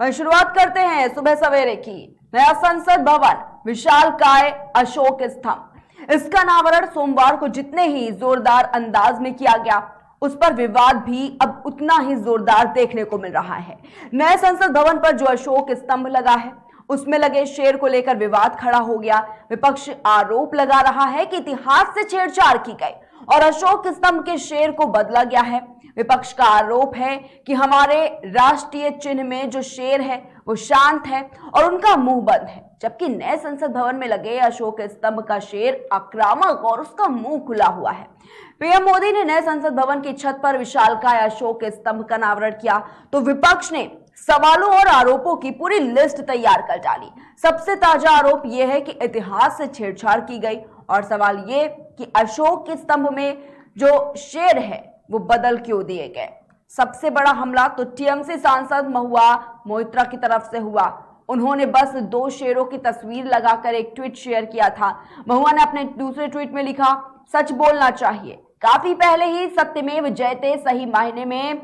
वहीं शुरुआत करते हैं सुबह सवेरे की। नया संसद भवन विशालकाय अशोक स्तंभ, इसका अनावरण सोमवार को जितने ही जोरदार अंदाज में किया गया, उस पर विवाद भी अब उतना ही जोरदार देखने को मिल रहा है। नए संसद भवन पर जो अशोक स्तंभ लगा है, उसमें लगे शेर को लेकर विवाद खड़ा हो गया। विपक्ष आरोप लगा रहा है कि इतिहास से छेड़छाड़ की गई और अशोक स्तंभ के शेर को बदला गया है। विपक्ष का आरोप है कि हमारे राष्ट्रीय चिन्ह में जो शेर है वो शांत है और उनका मुंह बंद है, जबकि नए संसद भवन में लगे अशोक स्तंभ का शेर आक्रामक और उसका मुंह खुला हुआ है। पीएम मोदी ने नए संसद भवन की छत पर विशालकाय अशोक स्तंभ का अनावरण किया तो विपक्ष ने सवालों और आरोपों की पूरी लिस्ट तैयार कर डाली। सबसे ताजा आरोप यह है कि इतिहास से छेड़छाड़ की गई और सवाल ये कि अशोक के स्तंभ में जो शेर है वो बदल क्यों दिए गए। सबसे बड़ा हमला तो टीएमसी सांसद महुआ मोइत्रा की तरफ से हुआ। उन्होंने बस 2 शेरों की तस्वीर लगाकर एक ट्वीट शेयर किया था। महुआ ने अपने दूसरे ट्वीट में लिखा, सच बोलना चाहिए, काफी पहले ही सत्यमेव जयते सही मायने में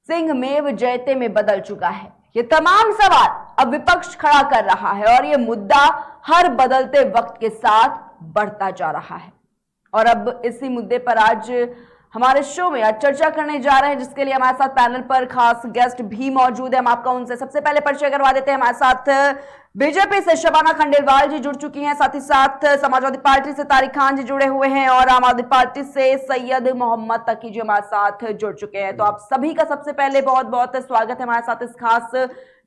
सिंहमेव जयते में बदल चुका है। ये तमाम सवाल अब विपक्ष खड़ा कर रहा है और ये मुद्दा हर बदलते वक्त के साथ बढ़ता जा रहा है। और अब इसी मुद्दे पर आज हमारे शो में आज चर्चा करने जा रहे हैं, जिसके लिए हमारे साथ पैनल पर खास गेस्ट भी मौजूद है। हम आपका उनसे सबसे पहले परिचय करवा देते हैं। हमारे साथ बीजेपी से शबाना खंडेलवाल जी जुड़ चुकी हैं, साथ ही साथ समाजवादी पार्टी से तारिक खान जी जुड़े हुए हैं और आम आदमी पार्टी से सैयद मोहम्मद तकी जी हमारे साथ जुड़ चुके हैं। तो आप सभी का सबसे पहले बहुत बहुत स्वागत है हमारे साथ इस खास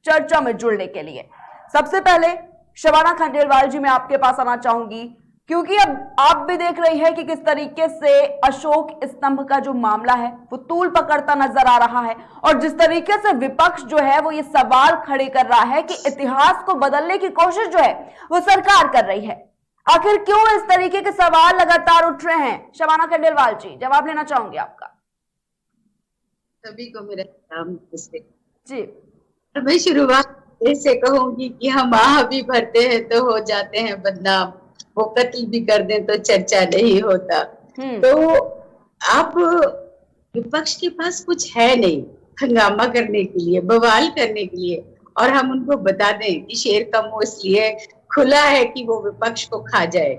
चर्चा में जुड़ने के लिए। सबसे पहले शबाना खंडेलवाल जी, मैं आपके पास आना चाहूंगी, क्योंकि अब आप भी देख रही है कि किस तरीके से अशोक स्तंभ का जो मामला है वो तूल पकड़ता नजर आ रहा है और जिस तरीके से विपक्ष जो है वो ये सवाल खड़े कर रहा है कि इतिहास को बदलने की कोशिश जो है वो सरकार कर रही है। आखिर क्यों इस तरीके के सवाल लगातार उठ रहे हैं? शबाना खंडेलवाल जी, जवाब लेना चाहूंगी आपका। सभी को मेरा सलाम जी। मैं शुरुआत से कहूंगी कि हम आह भी भरते हैं तो हो जाते हैं बदनाम, वो कत्ल भी कर दें तो चर्चा नहीं होता। तो अब विपक्ष के पास कुछ है नहीं हंगामा करने के लिए, बवाल करने के लिए, और हम उनको बता दें कि शेर का मुंह इसलिए खुला है कि वो विपक्ष को खा जाए,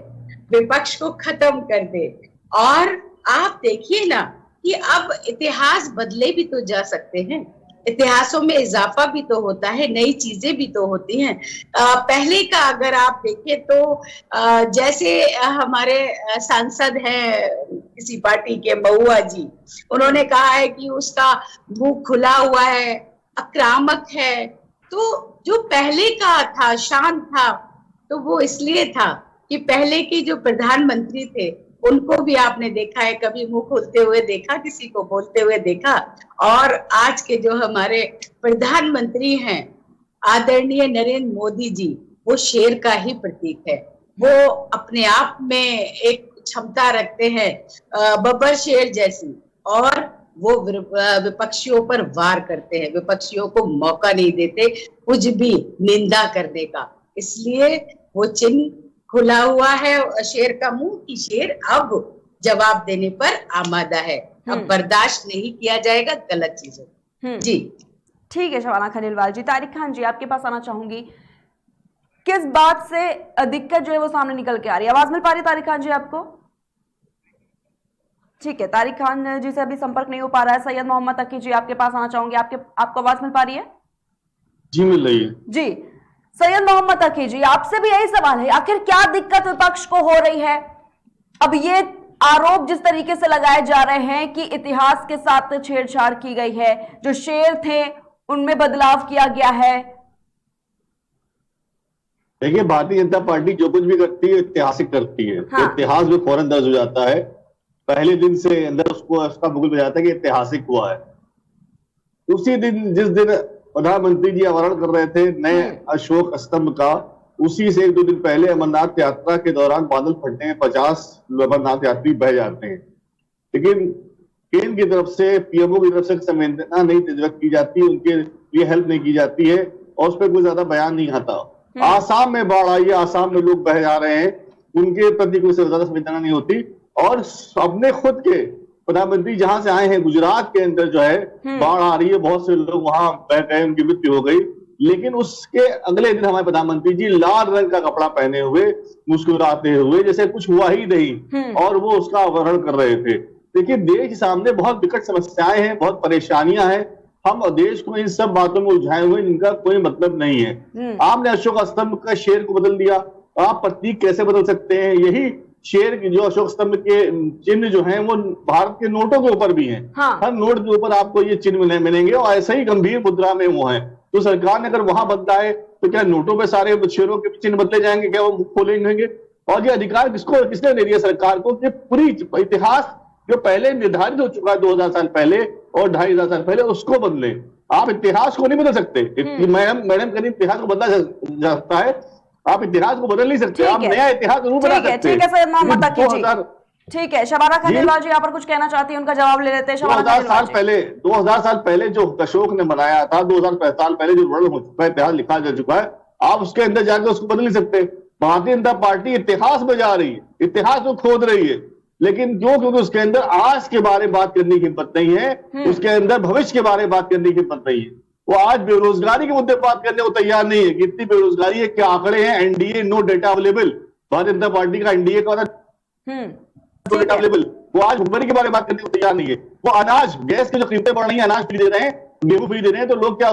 विपक्ष को खत्म कर दे। और आप देखिए ना कि अब इतिहास बदले भी तो जा सकते हैं, इतिहासों में इजाफा भी तो होता है, नई चीजें भी तो होती हैं। पहले का अगर आप देखें तो जैसे हमारे सांसद हैं किसी पार्टी के महुआ जी, उन्होंने कहा है कि उसका मुंह खुला हुआ है, आक्रामक है। तो जो पहले का था शांत था, तो वो इसलिए था कि पहले के जो प्रधानमंत्री थे उनको भी आपने देखा है, कभी मुंह खोलते हुए देखा, किसी को बोलते हुए देखा। और आज के जो हमारे प्रधानमंत्री हैं आदरणीय नरेंद्र मोदी जी, वो शेर का ही प्रतीक है। वो अपने आप में एक क्षमता रखते हैं बब्बर शेर जैसी, और वो विपक्षियों पर वार करते हैं, विपक्षियों को मौका नहीं देते कुछ भी निंदा करने का। इसलिए वो चिन्ह खुला हुआ है शेर का मुंह, की शेर अब जवाब देने पर आमादा है, अब बर्दाश्त नहीं किया जाएगा गलत चीजें। जी ठीक है शबाना खंडेलवाल जी। तारिक खान जी, आपके पास आना चाहूंगी, किस बात से दिक्कत जो है वो सामने निकल के आ रही है? आवाज मिल पा रही है तारिक खान जी आपको? ठीक है, तारिक खान जी से अभी संपर्क नहीं हो पा रहा है। सैयद मोहम्मद तकी जी, आपके पास आना चाहूंगी, आपको आवाज मिल पा रही है? जी मिल रही है जी। सैयद मोहम्मद तकी जी, आपसे भी यही सवाल है, आखिर क्या दिक्कत विपक्ष को हो रही है? अब ये आरोप जिस तरीके से लगाए जा रहे हैं कि इतिहास के साथ छेड़छाड़ की गई है, जो शेर थे उनमें बदलाव किया गया है। देखिए, भारतीय जनता पार्टी जो कुछ भी करती है ऐतिहासिक करती है। हाँ। तो इतिहास में फौरन दर्ज हो जाता है, पहले दिन से अंदर उसका मुकुल हो जाता है कि ऐतिहासिक हुआ है। उसी दिन जिस दिन प्रधानमंत्री जी अनावरण कर रहे थे नए अशोक स्तंभ का, उसी से 1-2 दिन पहले अमरनाथ यात्रा के दौरान बादल फटने में 50 अमरनाथ यात्री बह जाते हैं, लेकिन केंद्र की तरफ से, पीएमओ की तरफ से संवेदना नहीं व्यक्त की जाती, उनके लिए हेल्प नहीं की जाती है और उस पर कोई ज्यादा बयान नहीं आता। आसाम में बाढ़ आई है, आसाम में लोग बह जा रहे हैं, उनके प्रति कोई ज्यादा संवेदना नहीं होती। और अपने खुद के प्रधानमंत्री जहां से आए हैं गुजरात के अंदर जो है बाढ़ आ रही है, बहुत से लोग वहां बह गए, उनकी मृत्यु हो गई, लेकिन उसके अगले दिन हमारे प्रधानमंत्री जी लाल रंग का कपड़ा पहने हुए मुस्कुराते हुए जैसे कुछ हुआ ही नहीं और वो उसका अवहरण कर रहे थे। देखिए, देश के सामने बहुत विकट समस्याएं हैं, बहुत परेशानियां हैं। हम देश को इन सब बातों में उलझाए हुए, इनका कोई मतलब नहीं है। आपने अशोक स्तंभ का शेर को बदल दिया, आप प्रतीक कैसे बदल सकते हैं? यही शेर की जो अशोक स्तंभ के चिन्ह जो हैं वो भारत के नोटों के ऊपर भी हैं। हाँ। हर नोट के ऊपर आपको ये चिन्ह मिलेंगे और ऐसे ही गंभीर मुद्रा में वो हैं। तो सरकार ने अगर वहां बदला है तो क्या नोटों पे सारे शेरों के चिन्ह बदले जाएंगे? क्या वो खोलेंगे? और ये अधिकार किसने दे दिया सरकार को कि पूरी इतिहास जो पहले निर्धारित हो चुका है 2000 साल पहले और 2500 साल पहले उसको बदले? आप इतिहास को नहीं बदल सकते। मैडम कहीं इतिहास को बदला जा सकता है, आप इतिहास को बदल नहीं सकते, आप नया इतिहास जरूर बना सकते हैं। ठीक है सैयद मोहम्मद तकी जी, ठीक है। शबाना खंडेलवाल जी यहाँ पर कुछ कहना चाहती है, उनका जवाब ले लेते हैं। 2000 साल पहले जो अशोक ने बनाया था, 2000 साल पहले जो वर्णन हो चुका है, इतिहास लिखा जा चुका है, आप उसके अंदर जाकर उसको बदल नहीं सकते। भारतीय जनता पार्टी इतिहास में जा रही है, इतिहास को खोद रही है, लेकिन क्योंकि उसके अंदर आज के बारे में बात करने की हिम्मत नहीं है, उसके अंदर भविष्य के बारे में बात करने की हिम्मत नहीं है। वो आज बेरोजगारी के मुद्दे पर बात करने को तैयार नहीं है कि इतनी बेरोजगारी है, क्या आंकड़े हैं, NDA no data available. Bharatiya Janata party का एनडीए का नो डेटा अवेलेबल। वो आज भुखमरी के बारे में बात करने को तैयार नहीं है। वो अनाज, गैस की जो कीमतें बढ़ रही है, अनाज फ्री दे रहे हैं, गेहूं फ्री दे रहे हैं, तो लोग क्या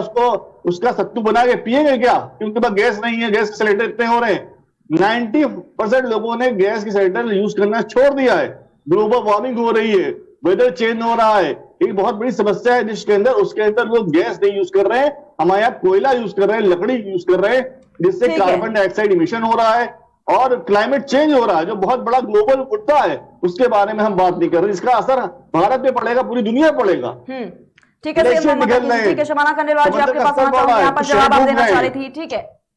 उसका सत्तू बना के पिएंगे क्या? क्योंकि उनके पास गैस नहीं है, गैस के सिलेंडर इतने हो रहे हैं। 90% लोगों ने गैस की सिलेंडर यूज करना छोड़ दिया है। ग्लोबल वार्मिंग हो रही है, वेदर चेंज हो रहा है, एक बहुत बड़ी समस्या है देश के अंदर। उसके अंदर लोग गैस नहीं यूज कर रहे हैं, हमारे यहाँ कोयला यूज कर रहे हैं, लकड़ी यूज कर रहे हैं, जिससे कार्बन डाइऑक्साइड इमिशन हो रहा है और क्लाइमेट चेंज हो रहा है, जो बहुत बड़ा ग्लोबल मुद्दा है। उसके बारे में हम बात नहीं कर रहे। इसका असर भारत में पड़ेगा, पूरी दुनिया पड़ेगा। ठीक है ठीक है। शबाना खंडेलवाल जी आपके पास आना चाहूंगी, यहाँ पर जवाब आप देना चाह रही थी।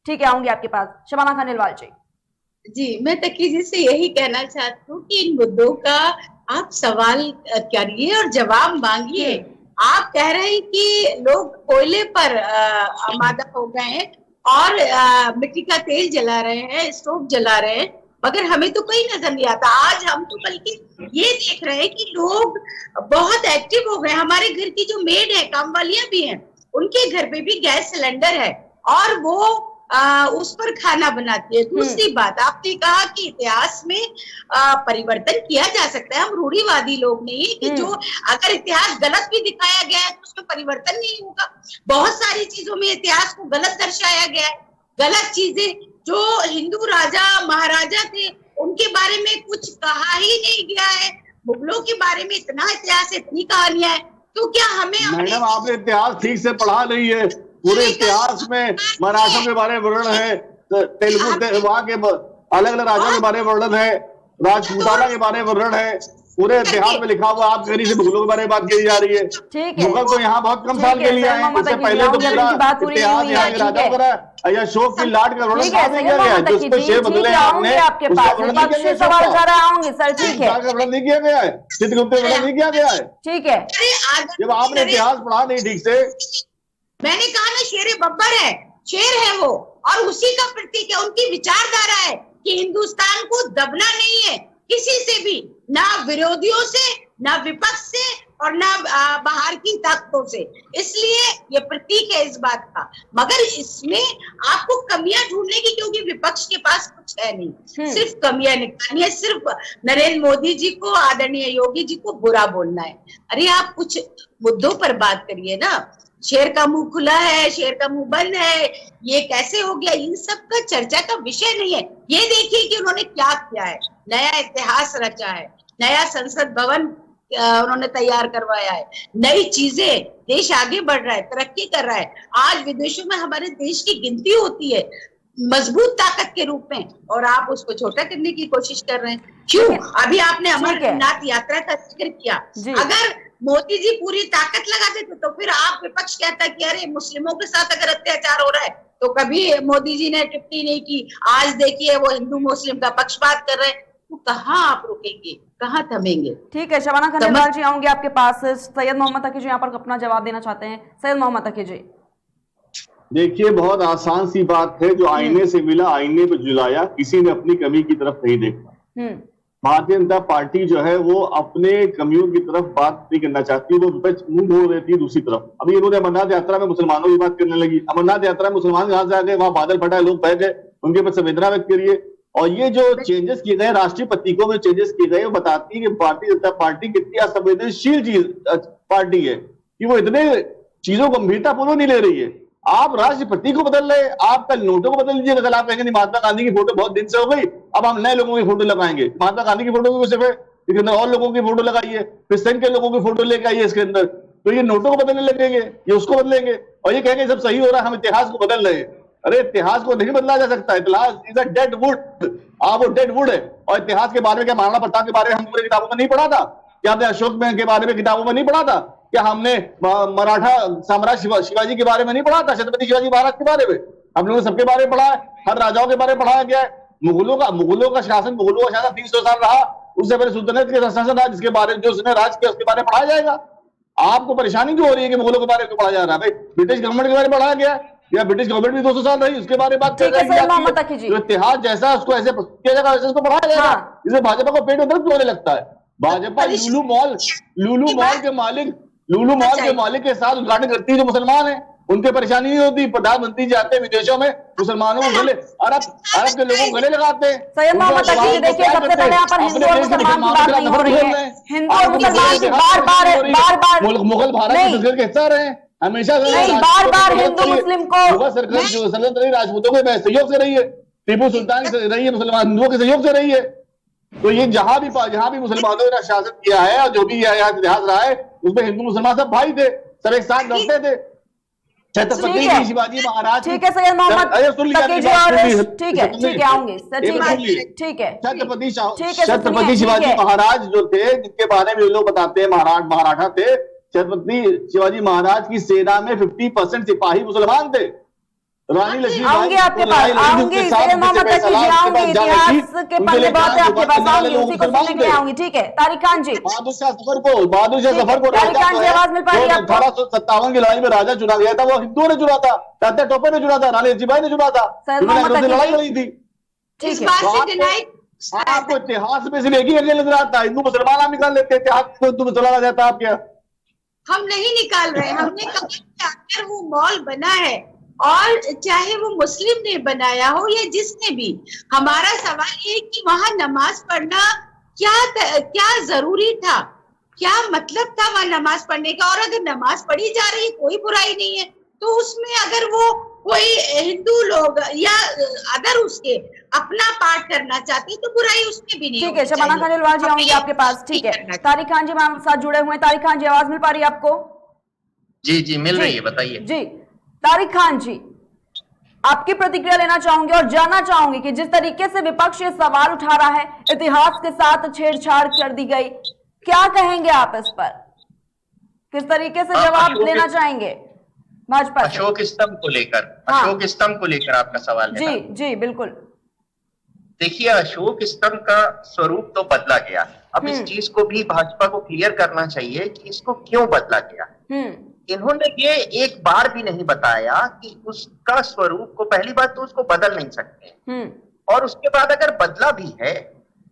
ठीक है, आऊंगी आपके पास। शबाना खंडेलवाल जी। जी, मैं तकी जी से यही कहना चाहती हूँ कि इन मुद्दों का आप सवाल करिए और जवाब मांगिए। आप कह रहे हैं कि लोग कोयले पर आमादा हो गए हैं और मिट्टी का तेल जला रहे हैं, स्टोव जला रहे हैं, मगर हमें तो कोई नजर नहीं आता। आज हम तो बल्कि ये देख रहे हैं कि लोग बहुत एक्टिव हो गए। हमारे घर की जो मेड है, काम वालियां भी हैं, उनके घर पे भी गैस सिलेंडर है और वो उस पर खाना बनाती है। दूसरी बात, आपने कहा कि इतिहास में परिवर्तन किया जा सकता है। हम रूढ़िवादी लोग नहीं है कि जो अगर इतिहास गलत भी दिखाया गया है तो उसमें परिवर्तन नहीं होगा। बहुत सारी चीजों में इतिहास को गलत दर्शाया गया है। गलत चीजें, जो हिंदू राजा महाराजा थे उनके बारे में कुछ कहा ही नहीं गया है। मुगलों के बारे में इतना इतिहास, इतनी कहानियां है, तो क्या हमें मैडम आपने इतिहास ठीक से पढ़ा नहीं है। पूरे इतिहास में मराठों के बारे में वर्णन है, तेलुगु वहां के अलग अलग राजाओं के बारे में वर्णन है, राजपूताना के बारे में वर्णन है, पूरे इतिहास में लिखा हुआ। आप कहीं से मुगलों के बारे में बात की जा रही है। मुगल तो यहाँ बहुत कम साल के लिए आए, इससे पहले तो पूरा इतिहास यहाँ के राजाओं का या अशोक की लाट का वर्णन कहाँ किया गया है? जिसको शेर बदले आपने, उसका वर्णन नहीं किया गया है, चित्रगुप्त वर्णन नहीं किया गया है। ठीक है, जब आपने इतिहास पढ़ा नहीं ठीक से। मैंने कहा ना, शेर बब्बर है, शेर है वो, और उसी का प्रतीक है। उनकी विचारधारा है कि हिंदुस्तान को दबना नहीं है किसी से भी, ना विरोधियों से, ना विपक्ष से और ना बाहर की ताकतों से। इसलिए ये प्रतीक है इस बात का। मगर इसमें आपको कमियां ढूंढने की, क्योंकि विपक्ष के पास कुछ है नहीं, सिर्फ कमियां निकालनी है, सिर्फ नरेंद्र मोदी जी को, आदरणीय योगी जी को बुरा बोलना है। अरे आप कुछ मुद्दों पर बात करिए ना। शेर का मुंह खुला है, शेर का मुंह बंद है, ये कैसे हो गया? इन सब का चर्चा का विषय नहीं है। ये देखिए कि उन्होंने क्या किया है, नया इतिहास रचा है, नया संसद भवन उन्होंने तैयार करवाया है, नई चीजें, देश आगे बढ़ रहा है, तरक्की कर रहा है। आज विदेशों में हमारे देश की गिनती होती है मजबूत ताकत के रूप में, और आप उसको छोटा करने की कोशिश कर रहे हैं। क्यों? अभी आपने अमरनाथ यात्रा का जिक्र किया। अगर मोदी जी पूरी ताकत लगा देते तो फिर आप विपक्ष कहता कि अरे मुस्लिमों के साथ अगर अत्याचार हो रहा है तो कभी मोदी जी ने टिप्पणी नहीं की। आज देखिए वो हिंदू मुस्लिम का पक्षपात कर रहे हैं, तो कहाँ आप रुकेंगे, कहाँ थमेंगे? ठीक है, शबाना खंडेलवाल जी आऊंगी आपके पास। सैयद मोहम्मद तकी जी यहाँ पर अपना जवाब देना चाहते हैं। सैयद मोहम्मद तकी जी। देखिए, बहुत आसान सी बात है, जो आईने से मिला आईने पे जुलाया, किसी ने अपनी कमी की तरफ नहीं देखा। भारतीय जनता पार्टी जो है वो अपने कमियों की तरफ बात नहीं करना चाहती, वो विपक्ष मुंह मोड़ देती है दूसरी तरफ। अभी इन्होंने अमरनाथ यात्रा में मुसलमानों की बात करने लगी। अमरनाथ यात्रा में मुसलमान जहां से आ गए वहां बादल फटा है, लोग बह गए, उनके ऊपर संवेदना व्यक्त करिए। और ये जो चेंजेस किए गए, राष्ट्रीय प्रतीकों में चेंजेस किए गए, वो बताती है कि भारतीय जनता पार्टी कितनी असंवेदनशील चीज पार्टी है कि वो इतने चीजों को गंभीरतापूर्वक नहीं ले रही है। आप राष्ट्रीय प्रतीक को बदल रहे, आप कल नोटों को बदल लीजिएगा। कल आप कहेंगे महात्मा गांधी की फोटो बहुत दिन से हो गई, अब हम नए लोगों की फोटो लगाएंगे। महात्मा गांधी की फोटो भी सिर्फ है, इसके अंदर और लोगों की फोटो लगाइए, क्रिश्चियन के लोगों की फोटो लेके आइए इसके अंदर। तो ये नोटों को बदलने लगेंगे, ये उसको बदलेंगे और ये कहेंगे सब सही हो रहा है, हम इतिहास को बदल रहे हैं। अरे इतिहास को नहीं बदला जा सकता, इतिहास इज अ डेड वुड। वो डेड वुड है। और इतिहास के बारे में क्या महाराणा प्रताप के बारे में हम पूरी किताबों में नहीं पढ़ा था? क्या हमने अशोक के बारे में किताबों में नहीं पढ़ा था? क्या हमने मराठा साम्राज्य शिवाजी के बारे में नहीं पढ़ा था? छत्रपति शिवाजी महाराज के बारे में हम लोगों ने सबके बारे में पढ़ा है, हर राजाओं के बारे में पढ़ाया गया है। मुगलों का शासन 300 साल रहा, उससे पहले सुल्तानेत के शासन रहा, जिसके बारे में जो उसने राज किया उसके बारे में पढ़ाया जाएगा। आपको परेशानी क्यों हो रही है कि मुगलों के बारे में पढ़ा जा रहा है? भाई ब्रिटिश गवर्नमेंट के बारे में पढ़ाया गया या ब्रिटिश गवर्नमेंट भी 200 साल रही, उसके बारे में बात कर जो इतिहास जैसा उसको ऐसे किया जाएगा, वैसे उसको पढ़ाया जाएगा। इसमें भाजपा को पेट में दर्द होने लगता है। भाजपा लुलु मॉल के मालिक के साथ उद्घाटन करती है जो मुसलमान है, उनके परेशानी नहीं होती। प्रधानमंत्री जाते हैं विदेशों में, मुसलमानों को गले अरब के लोगों को गले लगाते हैं। सैयद मोहम्मद तकी, देखिए सबसे पहले यहाँ पर हिंदू और मुसलमान की बात नहीं हो रही है। हिंदू और मुसलमान की बार-बार मुगल भारत के संस्कृति के हिस्सा रहे हैं हमेशा से। बार-बार हिंदू मुस्लिम को सल्तनत रही, राजपूतों के सहयोग से रही है, टीपू सुल्तान से रही है, मुसलमान हिंदुओं के सहयोग से रही है। तो ये जहां भी मुसलमानों ने शासन किया है और जो भी यहाँ इतिहास रहा है, उसमें हिंदू मुसलमान सब भाई थे, सब एक साथ लड़ते थे। छत्रपति शिवाजी महाराज, ठीक है सैयद मोहम्मद तकी जी, और ठीक है आऊंगे सर, ठीक है छत्रपति शिवाजी महाराज जो थे, जिनके बारे में लोग बताते हैं महाराठा थे, छत्रपति शिवाजी महाराज की सेना में 50% सिपाही मुसलमान थे। रानी लक्ष्मी आऊंगे आपके पास, आऊंगे सैयद मोहम्मद तकी जी, आऊंगे इतिहास के पन्ने बहुत है आपके पास, आऊंगी उसी को सुनने के लिए आऊंगी। ठीक है तारिक खान जी, बहादुर शाह सफर को तारिक खान जी आवाज मिल पा रही है आपको? 1857 की लड़ाई में राजा चुना गया था, वो हिंदुओं ने चुना था, तात्या टोपे ने चुना था, रानी लक्ष्मीबाई ने चुना था, लड़ाई लड़ी थी। आपको इतिहास में सिर्फ एक ही नजर आता है, हिंदू मुसलमान आप निकाल लेते हैं, इतिहास को हिंदू में चला जाता है। आप क्या हम नहीं निकाल रहे, हमने कहा कि अगर वो मॉल बना है और चाहे वो मुस्लिम ने बनाया हो या जिसने भी, हमारा सवाल ये कि वहां नमाज पढ़ना क्या जरूरी था, क्या मतलब था वहां नमाज पढ़ने का? और अगर नमाज पढ़ी जा रही है, कोई बुराई नहीं है, तो उसमें अगर वो कोई हिंदू लोग या अगर उसके अपना पाठ करना चाहते तो बुराई उसमें भी नहीं। ठीक है शबाना खलीलवाल जी, आऊंगी आपके पास। ठीक है तारिक खान जी हमारे साथ जुड़े हुए हैं। तारिक खान जी आवाज मिल पा रही है आपको? जी मिल रही है, बताइए। जी तारिक खान जी, आपकी प्रतिक्रिया लेना चाहूंगी और जानना चाहूंगी कि जिस तरीके से विपक्ष ये सवाल उठा रहा है, इतिहास के साथ छेड़छाड़ कर दी गई, क्या कहेंगे आप इस पर? किस तरीके से जवाब देना चाहेंगे भाजपा? अशोक स्तंभ को लेकर, अशोक स्तंभ को लेकर आपका सवाल है? जी बिल्कुल। देखिए, अशोक स्तंभ का स्वरूप तो बदला गया। अब इस चीज को भी भाजपा को क्लियर करना चाहिए कि इसको क्यों बदला गया। इन्होंने ये एक बार भी नहीं बताया कि उसका स्वरूप को, पहली बात तो उसको बदल नहीं सकते, और उसके बाद अगर बदला भी है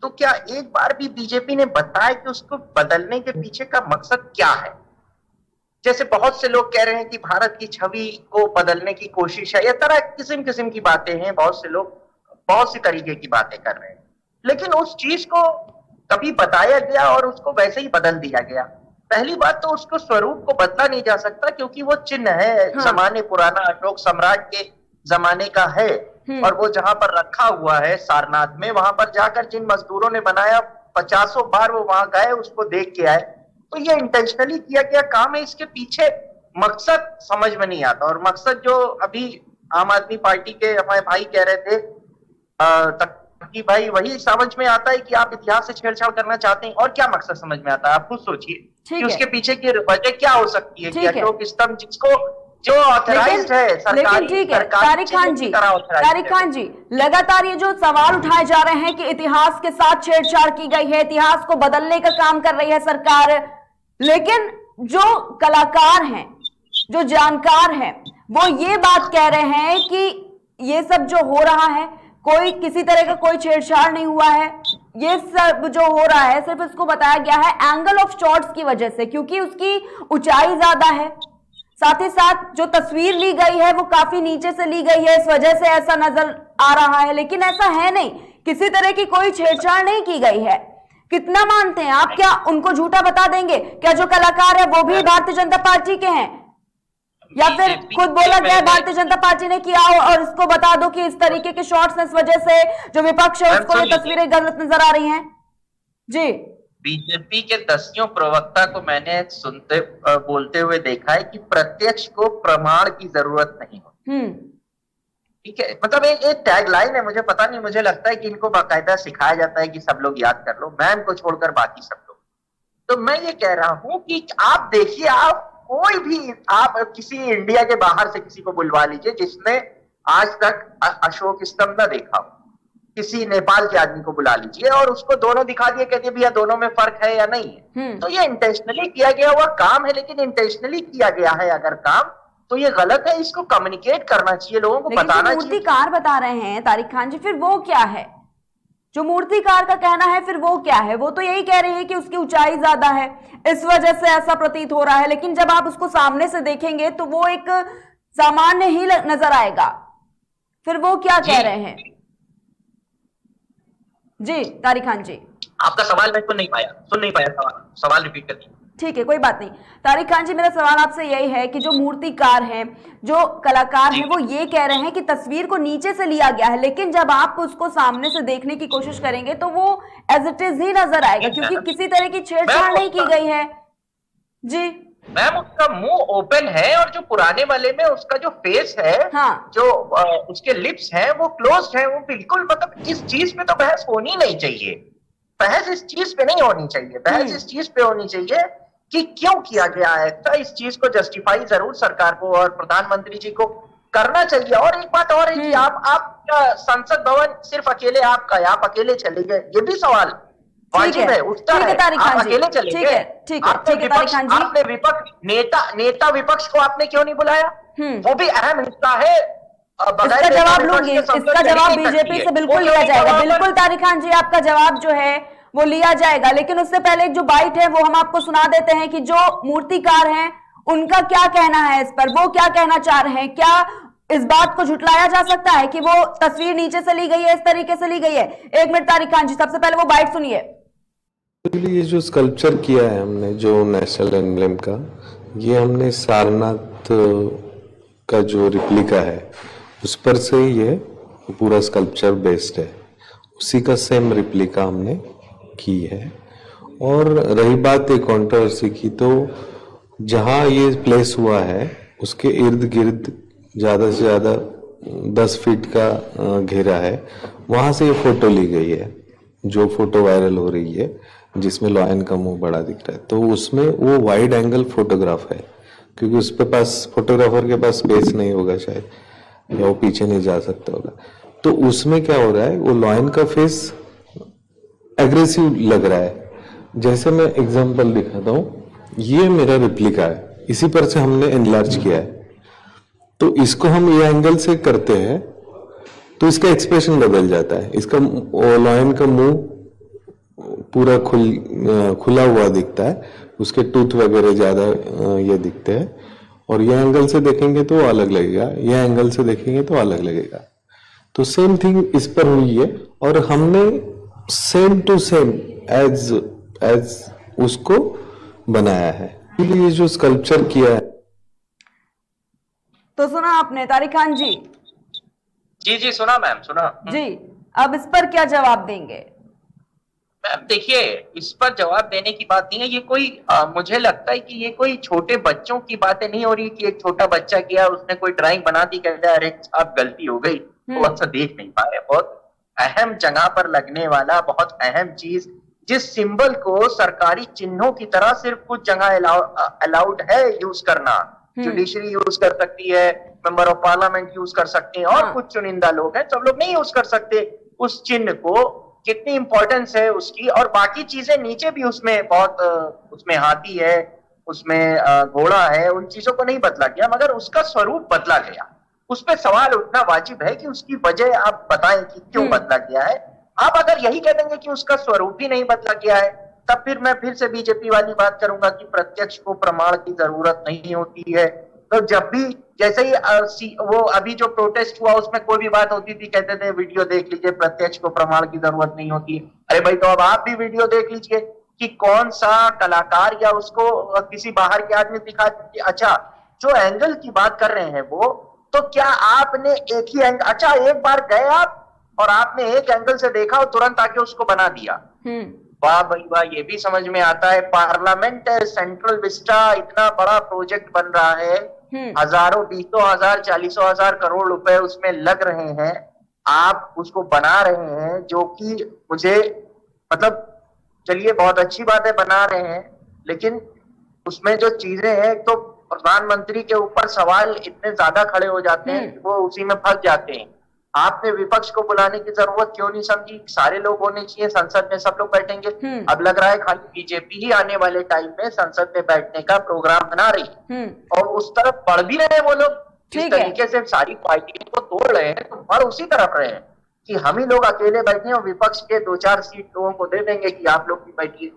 तो क्या एक बार भी बीजेपी ने बताया कि उसको बदलने के पीछे का मकसद क्या है? जैसे बहुत से लोग कह रहे हैं कि भारत की छवि को बदलने की कोशिश है, या तरह किस्म की बातें हैं, बहुत से लोग बहुत सी तरीके की बातें कर रहे हैं, लेकिन उस चीज को कभी बताया गया और उसको वैसे ही बदल दिया गया। पहली बात तो उसको स्वरूप को बदला नहीं जा सकता, क्योंकि वो चिन्ह है, जमाने पुराना अशोक सम्राट के जमाने का है, और वो जहां पर रखा हुआ है सारनाथ में, वहां पर जाकर जिन मजदूरों ने बनाया 50 बार वो वहां गए, उसको देख के आए, तो ये इंटेंशनली किया गया काम है। इसके पीछे मकसद समझ में नहीं आता, और मकसद जो अभी आम आदमी पार्टी के हमारे भाई कह रहे थे कि भाई, वही समझ में आता है कि आप इतिहास से छेड़छाड़ करना चाहते हैं, और क्या मकसद समझ में आता है? आप खुद सोचिए कि उसके पीछे की वजह क्या हो सकती है कि अशोक स्तंभ जिसको जो ऑथराइज्ड है सरकारी, ठीक है तारिक खान जी, लगातार ये जो सवाल उठाए जा रहे हैं कि इतिहास के साथ छेड़छाड़ की गई है, इतिहास को बदलने का काम कर रही है सरकार, लेकिन जो कलाकार हैं, जो जानकार हैं, वो ये बात कह रहे हैं कि ये सब जो हो रहा है, कोई किसी तरह का कोई छेड़छाड़ नहीं हुआ है, ये सब जो हो रहा है सिर्फ इसको बताया गया है एंगल ऑफ शॉट्स की वजह से, क्योंकि उसकी ऊंचाई ज्यादा है, साथ ही साथ जो तस्वीर ली गई है वो काफी नीचे से ली गई है, इस वजह से ऐसा नजर आ रहा है। लेकिन ऐसा है नहीं, किसी तरह की कोई छेड़छाड़ नहीं की गई है। कितना मानते हैं आप? क्या उनको झूठा बता देंगे? क्या जो कलाकार है वो भी भारतीय जनता पार्टी के हैं, या फिर खुद बोला गया है भारतीय जनता पार्टी ने किया हो और इसको बता दो कि इस तरीके के शॉट्स इस वजह से जो विपक्ष है उसको ये तस्वीरें गलत नजर आ रही हैं? जी, बीजेपी के दसियों प्रवक्ता को मैंने बोलते हुए देखा है कि प्रत्यक्ष को प्रमाण की जरूरत नहीं होती। ठीक है, मतलब एक टैगलाइन है, मुझे पता नहीं, मुझे लगता है कि इनको बाकायदा सिखाया जाता है कि सब लोग याद कर लो, मैम को छोड़कर बाकी सब लोग। तो मैं ये कह रहा हूं कि आप देखिए, आप कोई भी, आप किसी इंडिया के बाहर से किसी को बुलवा लीजिए जिसने आज तक अशोक स्तंभ न देखा हो, किसी नेपाल के आदमी को बुला लीजिए और उसको दोनों दिखा दिए, कहते भैया दोनों में फर्क है या नहीं है। तो ये इंटेंशनली किया गया हुआ काम है, लेकिन इंटेंशनली किया गया है अगर काम, तो ये गलत है। इसको कम्युनिकेट करना चाहिए, लोगों को बताना चाहिए। मूर्तिकार बता रहे हैं तारिक खान जी, फिर वो क्या है जो मूर्तिकार का कहना है? फिर वो क्या है? वो तो यही कह रही है कि उसकी ऊंचाई ज्यादा है, इस वजह से ऐसा प्रतीत हो रहा है। लेकिन जब आप उसको सामने से देखेंगे तो वो एक सामान्य ही नजर आएगा। फिर वो क्या कह रहे हैं? जी तारिक खान जी, आपका सवाल मैं सुन नहीं पाया, सवाल रिपीट कर दीजिए। ठीक है, कोई बात नहीं। तारिक खान जी, मेरा सवाल आपसे यही है कि जो मूर्तिकार हैं, जो कलाकार हैं, वो ये कह रहे हैं कि तस्वीर को नीचे से लिया गया है, लेकिन जब आप उसको सामने से देखने की कोशिश करेंगे तो वो एज इट इज ही नजर आएगा, क्योंकि किसी तरह की छेड़छाड़ नहीं की गई है। जी मैम, उसका मुंह ओपन है और जो पुराने वाले में उसका जो फेस है, हाँ, जो उसके लिप्स हैं वो क्लोज्ड है। वो बिल्कुल, मतलब इस चीज पे तो बहस होनी नहीं चाहिए। बहस इस चीज पे नहीं होनी चाहिए, बहस इस चीज पे होनी चाहिए कि क्यों किया गया है। तो इस चीज को जस्टिफाई जरूर सरकार को और प्रधानमंत्री जी को करना चाहिए। और एक बात और है कि आप संसद भवन सिर्फ अकेले आपका है, आप अकेले चले गए, ये भी सवाल वाजिब है, उठता है। आप अकेले चले गए, आपने विपक्ष नेता विपक्ष को आपने क्यों नहीं बुलाया? वो भी अहम हिस्सा है। इसका जवाब लूंगी, इसका जवाब बीजेपी से बिल्कुल लिया जाएगा। बिल्कुल तारिक खान जी, आपका जवाब जो है वो लिया जाएगा, लेकिन उससे पहले एक जो बाइट है वो हम आपको सुना देते हैं कि जो मूर्तिकार हैं उनका क्या कहना है इस पर, वो क्या कहना चाह रहे हैं। क्या इस बात को झुटलाया जा सकता है कि वो तस्वीर नीचे से ली गई है, इस तरीके से ली गई है? एक मिनट तारिक खान जी, सबसे पहले वो बाइट सुनिए। ये जो स्कल्पचर किया है हमने, जो नेशनल एम्ब्लेम का, ये हमने सारनाथ का जो रिप्लिका है उस पर से ये पूरा स्कल्पचर बेस्ड है, उसी का सेम रिप्लिका हमने की है। और रही बात एक कंट्रोवर्सी की, तो जहां ये प्लेस हुआ है उसके इर्द गिर्द ज्यादा से ज्यादा 10 फीट का घेरा है, वहां से ये फोटो ली गई है, जो फोटो वायरल हो रही है जिसमें लॉयन का मुंह बड़ा दिख रहा है। तो उसमें वो वाइड एंगल फोटोग्राफ है, क्योंकि उसके पास, फोटोग्राफर के पास स्पेस नहीं होगा शायद, या वो पीछे नहीं जा सकता होगा। तो उसमें क्या हो रहा है, वो लॉयन का फेस एग्रेसिव लग रहा है। जैसे मैं एग्जांपल दिखाता हूं, ये मेरा रिप्लिका है, इसी पर से हमने एनलार्ज किया है। तो इसको हम ये एंगल से करते हैं तो इसका एक्सप्रेशन बदल जाता है, इसका लॉयन का मुंह पूरा खुला हुआ दिखता है, उसके टूथ वगैरह ज्यादा ये दिखते हैं। और ये एंगल से देखेंगे तो अलग लगेगा, ये एंगल से देखेंगे तो अलग लगेगा। तो सेम थिंग इस पर हुई है, और हमने सेम टू सेम एज उसको बनाया है। ये जो स्कल्पचर किया है, तो सुना आपने तारिक खान जी? जी सुना मैम, सुना जी। अब इस पर क्या जवाब देंगे? मैम देखिए, इस पर जवाब देने की बात नहीं है। ये कोई मुझे लगता है कि ये कोई छोटे बच्चों की बातें नहीं हो रही कि एक छोटा बच्चा गया, उसने कोई ड्राइंग बना दी, कहता है अरे अब गलती हो गई, तो अच्छा देख नहीं पाए। बहुत अहम जगह पर लगने वाला, बहुत अहम चीज, जिस सिंबल को सरकारी चिन्हों की तरह सिर्फ कुछ जगह अलाउड है यूज करना, जुडिशरी यूज कर सकती है, मेंबर ऑफ पार्लियामेंट यूज कर सकते हैं, और कुछ चुनिंदा लोग हैं, सब लोग नहीं यूज कर सकते उस चिन्ह को। कितनी इंपॉर्टेंस है उसकी, और बाकी चीजें नीचे भी उसमें बहुत, उसमें हाथी है, उसमें घोड़ा है, उन चीजों को नहीं बदला गया, मगर उसका स्वरूप बदला गया। उस पर सवाल उठना वाजिब है कि उसकी वजह आप बताएं कि क्यों बदला गया है। आप अगर यही कह देंगे कि उसका स्वरूप ही नहीं बदला गया है, तब फिर मैं फिर से बीजेपी वाली बात करूंगा कि प्रत्यक्ष को प्रमाण की जरूरत नहीं होती है। तो जब भी जैसे ही वो अभी जो प्रोटेस्ट हुआ उसमें कोई भी बात होती थी, कहते थे वीडियो देख लीजिए, प्रत्यक्ष को प्रमाण की जरूरत नहीं होती। अरे भाई, तो अब आप भी वीडियो देख लीजिए कि कौन सा कलाकार या उसको किसी बाहर के आदमी दिखा दीजिए। अच्छा, जो एंगल की बात कर रहे हैं वो, तो क्या आपने एक ही एंगल, अच्छा एक बार गए आप और आपने एक एंगल से देखा और तुरंत आके उसको बना दिया, वाह भाई वाह, ये भी समझ में आता है। पार्लियामेंट है, सेंट्रल विस्टा, इतना बड़ा प्रोजेक्ट बन रहा है, हजारों, 20,000 40,000 करोड़ रुपए उसमें लग रहे हैं, आप उसको बना रहे हैं, जो कि मुझे मतलब, चलिए बहुत अच्छी बात है बना रहे हैं, लेकिन उसमें जो चीजें हैं, तो प्रधानमंत्री के ऊपर सवाल इतने ज्यादा खड़े हो जाते हैं कि वो उसी में फंस जाते हैं। आपने विपक्ष को बुलाने की जरूरत क्यों नहीं समझी? सारे लोग होने चाहिए संसद में, सब लोग बैठेंगे। अब लग रहा है खाली बीजेपी ही आने वाले टाइम में संसद में बैठने का प्रोग्राम बना रही है, और उस तरफ बढ़ भी रहे हैं वो लोग, जिस तरीके से सारी पार्टियों को तोड़ रहे हैं, तो बढ़ उसी तरफ रहे हैं कि हम ही लोग अकेले बैठे और विपक्ष के 2-4 सीट लोगों को दे देंगे कि आप लोग भी बैठिए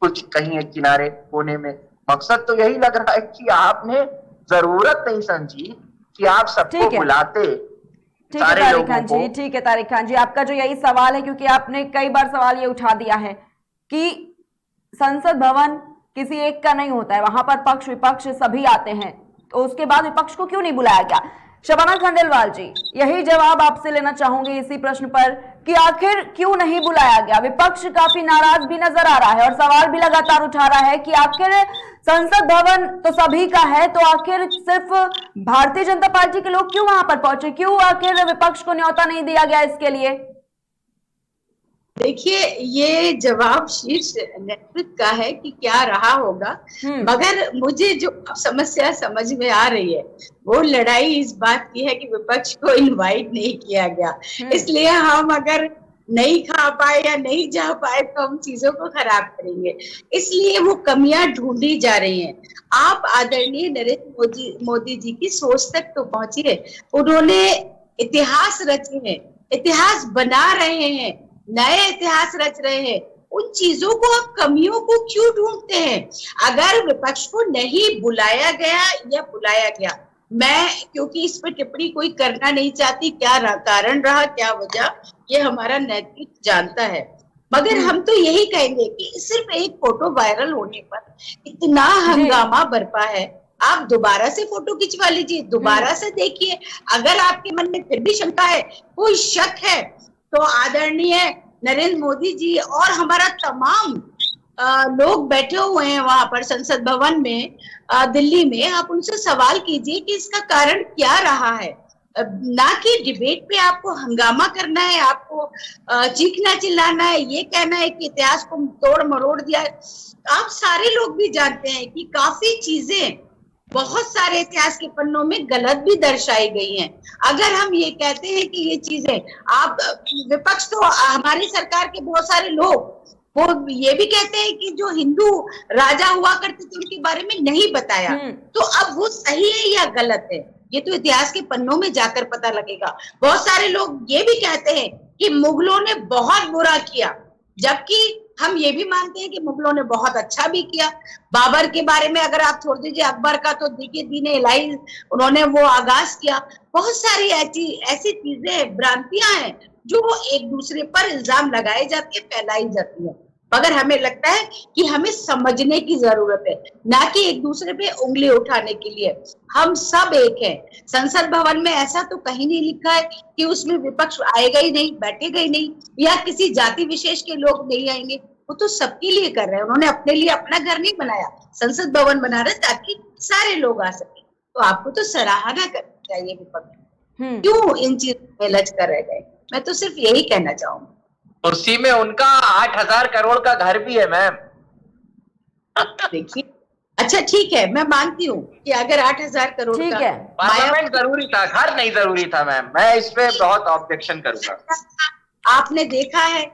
कुछ कहीं एक किनारे कोने में। मकसद तो यही लग रहा है कि आपने जरूरत नहीं समझी कि आप सबको बुलाते। ठीक है तारिक खान जी, ठीक है तारिक खान जी, आपका जो यही सवाल है, क्योंकि आपने कई बार सवाल ये उठा दिया है कि संसद भवन किसी एक का नहीं होता है, वहां पर पक्ष विपक्ष सभी आते हैं, तो उसके बाद विपक्ष को क्यों नहीं बुलाया गया? शबाना खंडेलवाल जी, यही जवाब आपसे लेना चाहूंगी इसी प्रश्न पर कि आखिर क्यों नहीं बुलाया गया? विपक्ष काफी नाराज भी नजर आ रहा है और सवाल भी लगातार उठा रहा है कि आखिर संसद भवन तो सभी का है, तो आखिर सिर्फ भारतीय जनता पार्टी के लोग क्यों वहां पर पहुंचे? क्यों आखिर विपक्ष को न्योता नहीं दिया गया इसके लिए? देखिए, ये जवाब शीर्ष नेतृत्व का है कि क्या रहा होगा, मगर मुझे जो समस्या समझ में आ रही है वो लड़ाई इस बात की है कि विपक्ष को इनवाइट नहीं किया गया, इसलिए हम अगर नहीं खा पाए या नहीं जा पाए तो हम चीजों को खराब करेंगे, इसलिए वो कमियां ढूंढी जा रही हैं। आप आदरणीय नरेंद्र मोदी जी की सोच तक तो पहुंचिए, उन्होंने इतिहास रचे हैं, इतिहास बना रहे हैं, नए इतिहास रच रहे हैं, उन चीजों को आप कमियों को क्यों ढूंढते हैं? अगर विपक्ष को नहीं बुलाया गया या बुलाया गया, मैं क्योंकि इस पर टिप्पणी कोई करना नहीं चाहती, क्या कारण रहा क्या वजह, ये हमारा नेतृत्व जानता है, मगर हम तो यही कहेंगे कि सिर्फ एक फोटो वायरल होने पर इतना हंगामा बरपा है, आप दोबारा से फोटो खिंचवा लीजिए, दोबारा से देखिए, अगर आपके मन में फिर भी शंका है, कोई शक है, तो आदरणीय नरेंद्र मोदी जी और हमारा तमाम लोग बैठे हुए हैं वहां पर संसद भवन में दिल्ली में, आप उनसे सवाल कीजिए कि इसका कारण क्या रहा है, ना कि डिबेट पे आपको हंगामा करना है, आपको चीखना चिल्लाना है, ये कहना है कि इतिहास को तोड़ मरोड़ दिया है। आप सारे लोग भी जानते हैं कि काफी चीजें बहुत सारे इतिहास के पन्नों में गलत भी दर्शाई गई हैं। अगर हम ये कहते हैं कि ये चीजें, आप विपक्ष तो हमारी सरकार के बहुत सारे लोग वो ये भी कहते हैं कि जो हिंदू राजा हुआ करते थे उनके बारे में नहीं बताया, तो अब वो सही है या गलत है, ये तो इतिहास के पन्नों में जाकर पता लगेगा। बहुत सारे लोग ये भी कहते हैं कि मुगलों ने बहुत बुरा किया, जबकि हम ये भी मानते हैं कि मुगलों ने बहुत अच्छा भी किया। बाबर के बारे में अगर आप छोड़ दीजिए, अकबर का तो देखिए दीन इलाही उन्होंने वो आगाज किया। बहुत सारी ऐसी चीजें, भ्रांतियां हैं जो एक दूसरे पर इल्जाम लगाए जाते हैं, फैलाई जाती है, मगर हमें लगता है कि हमें समझने की जरूरत है, ना कि एक दूसरे पे उंगली उठाने के लिए। हम सब एक हैं। संसद भवन में ऐसा तो कहीं नहीं लिखा है कि उसमें विपक्ष आएगा ही नहीं, बैठेगा ही नहीं, या किसी जाति विशेष के लोग नहीं आएंगे। वो तो सबके लिए कर रहे हैं, उन्होंने अपने लिए अपना घर नहीं बनाया, संसद भवन बना रहे ताकि सारे लोग आ सके। तो आपको तो सराहना करनी चाहिए विपक्ष, क्यों इन चीजों में लच कर रह गए। मैं तो सिर्फ यही कहना चाहूंगी। उसी में उनका 8,000 करोड़ का घर भी है मैम। देखिए, अच्छा ठीक है, मैं मानती हूँ कि अगर 8,000 करोड़ ठीक का है, पार्लियामेंट जरूरी था, घर नहीं जरूरी था मैम, मैं इस पे बहुत ऑब्जेक्शन करूंगा। आपने देखा है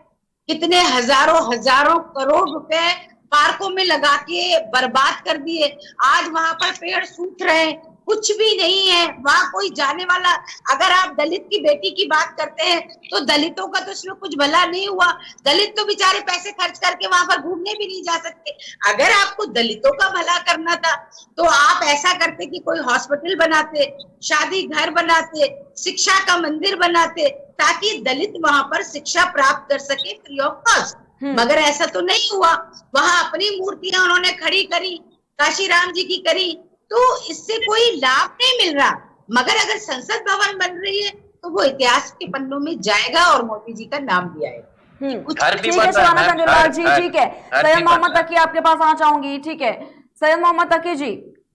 कितने हजारों करोड़ रुपए पार्कों में लगा के बर्बाद कर दिए, आज वहां पर पेड़ सूख रहे हैं, कुछ भी नहीं है वहां, कोई जाने वाला। अगर आप दलित की बेटी की बात करते हैं तो दलितों का तो उसमें कुछ भला नहीं हुआ। दलित तो बेचारे पैसे खर्च करके वहां पर घूमने भी नहीं जा सकते। अगर आपको दलितों का भला करना था तो आप ऐसा करते कि कोई हॉस्पिटल बनाते, शादी घर बनाते, शिक्षा का मंदिर बनाते, ताकि दलित वहां पर शिक्षा प्राप्त कर सके फ्री ऑफ कॉस्ट। मगर ऐसा तो नहीं हुआ। वहां अपनी मूर्तियां उन्होंने खड़ी करी, काशीराम जी की करी, तो इससे कोई लाभ नहीं मिल रहा। मगर अगर संसद भवन बन रही है तो वो इतिहास के पन्नों में जाएगा और मोदी जी का नाम भी आएगा। ठीक है शबाना खंडेलवाल जी, ठीक है। सैयद मोहम्मद तकी आपके पास आना चाहूंगी। ठीक है सैयद मोहम्मद तकी जी,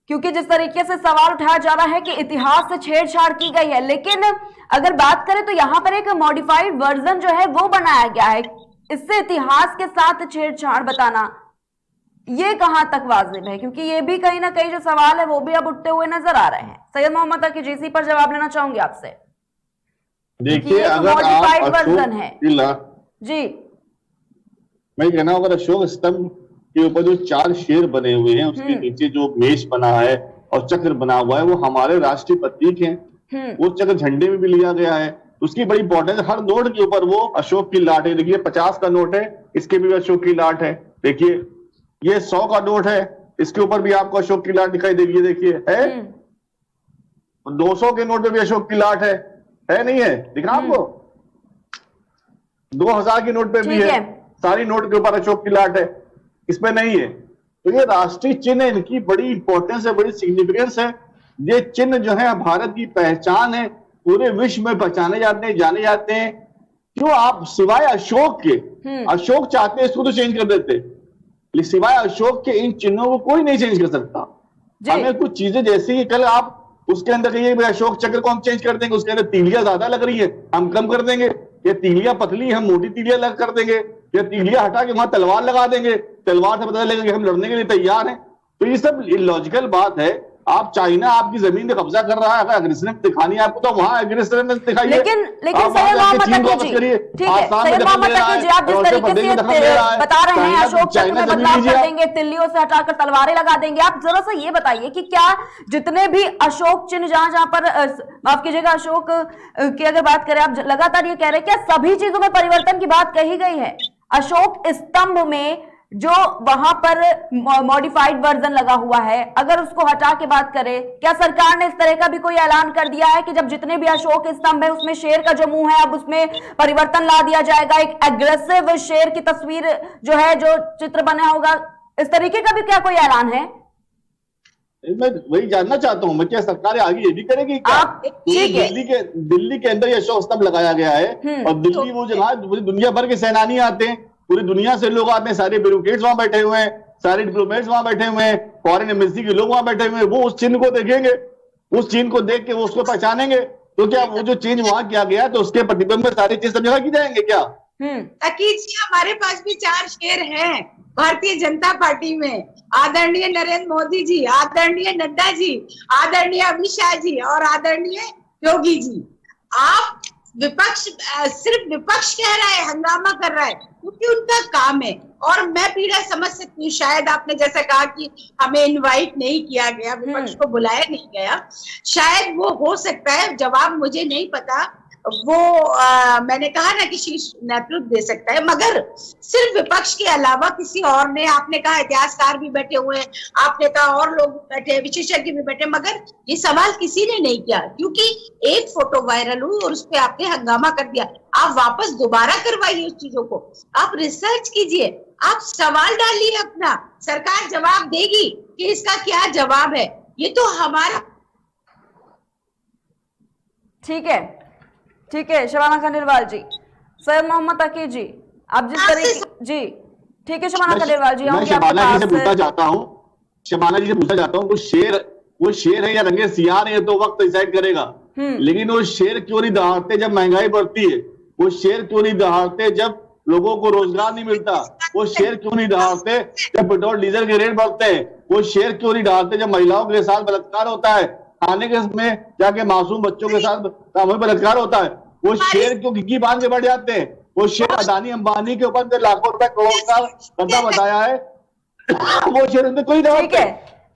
क्योंकि जिस तरीके से सवाल उठाया जा रहा है कि इतिहास से छेड़छाड़ की गई है, लेकिन अगर बात करें तो यहाँ पर एक मॉडिफाइड वर्जन जो है वो बनाया गया है, इससे इतिहास के साथ छेड़छाड़ बताना ये कहां तक वाजिब है? क्योंकि ये भी कहीं ना कहीं जो सवाल है वो भी अब उठते हुए नजर आ रहे हैं। सैयद मोहम्मद तकी जी, इसी पर जवाब लेना चाहूंगी आपसे। देखिए, अगर मॉडिफाइड आप वर्जन है जी, मैं कहना अगर अशोक स्तंभ के ऊपर जो 4 शेर बने हुए हैं, उसके नीचे जो मेष बना है और चक्र बना हुआ है, वो हमारे राष्ट्रीय प्रतीक हैं। वो चक्र झंडे में भी लिया गया है, उसकी बड़ी इंपॉर्टेंस। हर नोट के ऊपर वो अशोक की लाट है। देखिए 50 का नोट है, इसके भी अशोक की लाट है। देखिए ये 100 का नोट है, इसके ऊपर भी आपको अशोक की लाट दिखाई देगी। देखिए है 200 के नोट पे भी अशोक की लाट है नहीं है? दिखा आपको 2000 के नोट पे भी है, सारी नोट के ऊपर अशोक की लाट है, इसमें नहीं है। तो ये राष्ट्रीय चिन्ह है, इनकी बड़ी इंपॉर्टेंस है, बड़ी सिग्निफिकेंस है। ये चिन्ह जो है भारत की पहचान है, पूरे विश्व में पहचाने जाते हैं, जाने जाते हैं। क्यों आप सिवाय अशोक के, अशोक चाहते हैं इसको तो चेंज कर देते, लेकिन सिवाय अशोक के इन चिन्हों को कोई नहीं चेंज कर सकता। हमें कुछ चीजें जैसी कि कल आप उसके अंदर कहिए अशोक चक्र को हम चेंज कर देंगे, उसके अंदर तीलियां ज्यादा लग रही है, हम कम कर देंगे। ये तीलियां पतली, हम मोटी तीलियां लग कर देंगे, या तीलियां हटा के वहां तलवार लगा देंगे, तलवार से पता लगेगा कि हम लड़ने के लिए तैयार हैं। तो ये सब इलॉजिकल बात है। आप चाइना आपकी जमीन पे कब्जा कर रहा है, अगर अग्रेसिव दिखानी है आपको तो वहां अग्रेसिव दिखाइए। लेकिन सैयद मोहम्मद तकी जी, ठीक है सैयद मोहम्मद तकी जी, आप जिस तरीके से बता रहे हैं अशोक चक्र में बदलाव कर देंगे, तिल्लियों से हटाकर तलवारें लगा देंगे, आप जरा सा ये बताइए कि क्या जितने भी अशोक चिन्ह जहां पर माफ कीजिएगा अशोक की अगर बात करें, आप लगातार ये कह रहे हैं क्या सभी चीजों में परिवर्तन की बात कही गई है? अशोक स्तंभ में जो वहां पर मॉडिफाइड वर्जन लगा हुआ है, अगर उसको हटा के बात करें, क्या सरकार ने इस तरह का भी कोई ऐलान कर दिया है कि जब जितने भी अशोक स्तंभ है उसमें शेर का जो मुंह है अब उसमें परिवर्तन ला दिया जाएगा, एक एग्रेसिव शेर की तस्वीर जो है, जो चित्र बना होगा, इस तरीके का भी क्या कोई ऐलान है? मैं वही जानना चाहता हूं, मैं क्या सरकार आगे ये भी करेगी क्या? दिल्ली के अंदर ये अशोक स्तंभ लगाया गया है, और दिल्ली वो जगह दुनिया भर के सेनानी आते हैं, पूरी दुनिया से लोग आते हैं, सारे ब्यूरोक्रेट्स वहां बैठे हुए हैं, सारे डिप्लोमेट्स वहां बैठे हुए हैं, फॉरेन एम्बेसी के लोग वहां बैठे हुए हैं। वो उस चिन्ह को देखेंगे, उस चिन्ह को देख के वो उसको पहचानेंगे। तो क्या वो जो चेंज वहां किया गया तो उसके प्रतिबिंब में सारी चीज सब जगह की जाएंगे क्या? तकी जी, हमारे पास भी 4 शेर हैं भारतीय जनता पार्टी में। आदरणीय नरेंद्र मोदी जी, आदरणीय नड्डा जी, आदरणीय अमित शाह जी और आदरणीय योगी जी। आप विपक्ष सिर्फ विपक्ष कह रहा है, हंगामा कर रहा है, क्योंकि उनका काम है। और मैं पीड़ा समझ सकती हूँ, शायद आपने जैसा कहा कि हमें इनवाइट नहीं किया गया, विपक्ष को बुलाया नहीं गया, शायद वो हो सकता है, जवाब मुझे नहीं पता। वो मैंने कहा ना कि शीर्ष नेतृत्व दे सकता है, मगर सिर्फ विपक्ष के अलावा किसी और ने, आपने कहा इतिहासकार भी बैठे हुए हैं, आपने कहा और लोग बैठे, विशेषज्ञ भी बैठे, मगर ये सवाल किसी ने नहीं किया, क्योंकि एक फोटो वायरल हुई और उस पर आपने हंगामा कर दिया। आप वापस दोबारा करवाइए उस चीजों को, आप रिसर्च कीजिए, आप सवाल डालिए अपना, सरकार जवाब देगी कि इसका क्या जवाब है। ये तो हमारा ठीक है शबाना खंडेलवाल जी। सैयद मोहम्मद तकी जी, आप जिस तरीके जी, ठीक है शबाना खंडेलवाल जी, मैं शबाना जी से पूछना चाहता हूँ, शबाना जी से पूछना चाहता हूँ, वो शेर है या रंगे सियार है तो वक्त डिसाइड करेगा, लेकिन वो शेर क्यों नहीं दहाड़ते जब महंगाई बढ़ती है? वो शेर क्यों नहीं दहाड़ते जब लोगों को रोजगार नहीं मिलता? वो शेर क्यों नहीं दहाड़ते जब पेट्रोल डीजल के रेट बढ़ते हैं? वो शेर क्यों नहीं दहाड़ते जब महिलाओं के साथ बलात्कार होता है, खाने के में जाके मासूम बच्चों के साथ बलात्कार होता है? वो शेर क्यों घिघी बांध के बढ़ जाते हैं? वो शेर अदानी अंबानी के ऊपर लाखों रुपए करोड़ का कर्जा बताया है, वो शेर उनमें कोई नहीं।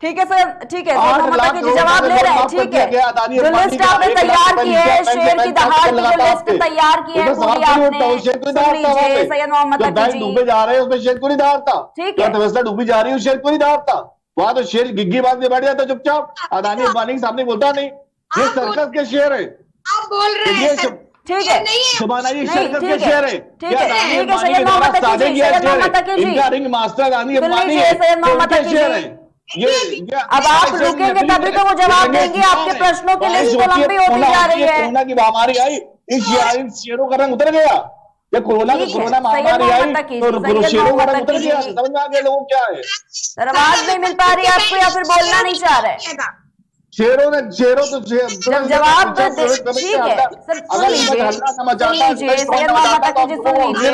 ठीक है सर, ठीक है सर, 8 मोहम्मद लाख तकी जी करोड़ जवाब का ले लोन रहे हैं, माफ कर ठीक दिया है। गया अदानी जो अंबानी लिस्ट का, आपने 1 लाख तैयार रुपए की है, बैंक शेर की दहाड़ की जो लगाता लिस्ट आपके। तैयार की है उसमें पूरी सवाल क्यों आपने, उठता? उस शेर को ही सुन दहाड़ता वहां लीजिए पे। सैयद मोहम्मद जो तकी बैंक जी, डूबे जा रहे हैं उसमें शेर को नहीं दहाड़ता, ठीक जो है। अर्थव्यवस्था डूबी जा रही है उस शेर को नहीं दहाड़ता। वहां तो शेर गिग्गी बात में बैठ जाता चुपचाप, अदानी अंबानी के सामने बोलता नहीं। ये आप बोल- सर्कस के शेर है, आप बोल रहे ये हैं सर, ठीक है, नहीं है। शबाना जी नहीं, सर्कस के ठीक है, शेर है। ठीक क्या है, अदानी ठीक है, अंबानी सैयद के द्वारा मोहम्मद तकी साधे जी, किया सैयद शेर मोहम्मद है। तकी जी, इनका रिंग मास्टर अदानी सुन अंबानी लीजिए है, सैयद मोहम्मद उनके तकी शेर जी। है। अब आप रुकेंगे तभी तो वो जवाब देंगे, आपके प्रश्नों की लिस्ट तो लंबी होती जा रही है। कोरोना की महामारी आई, इन शेरों का रंग उतर गया। जब कोरोना ठीक है, कोरोना सैयद महामारी आई मोहम्मद तकी तो जी, सैयद शेरों का मोहम्मद रंग उतर तकी गया। जी। समझ में आ गया लोगों क्या है। सर आवाज नहीं मिल पा रही है आपको या फिर बोलना नहीं चाह रहे? शेरों तो जब जवाब ठीक है सर, सुन लीजिए, सैयद मोहम्मद तकी जी सुन लीजिए।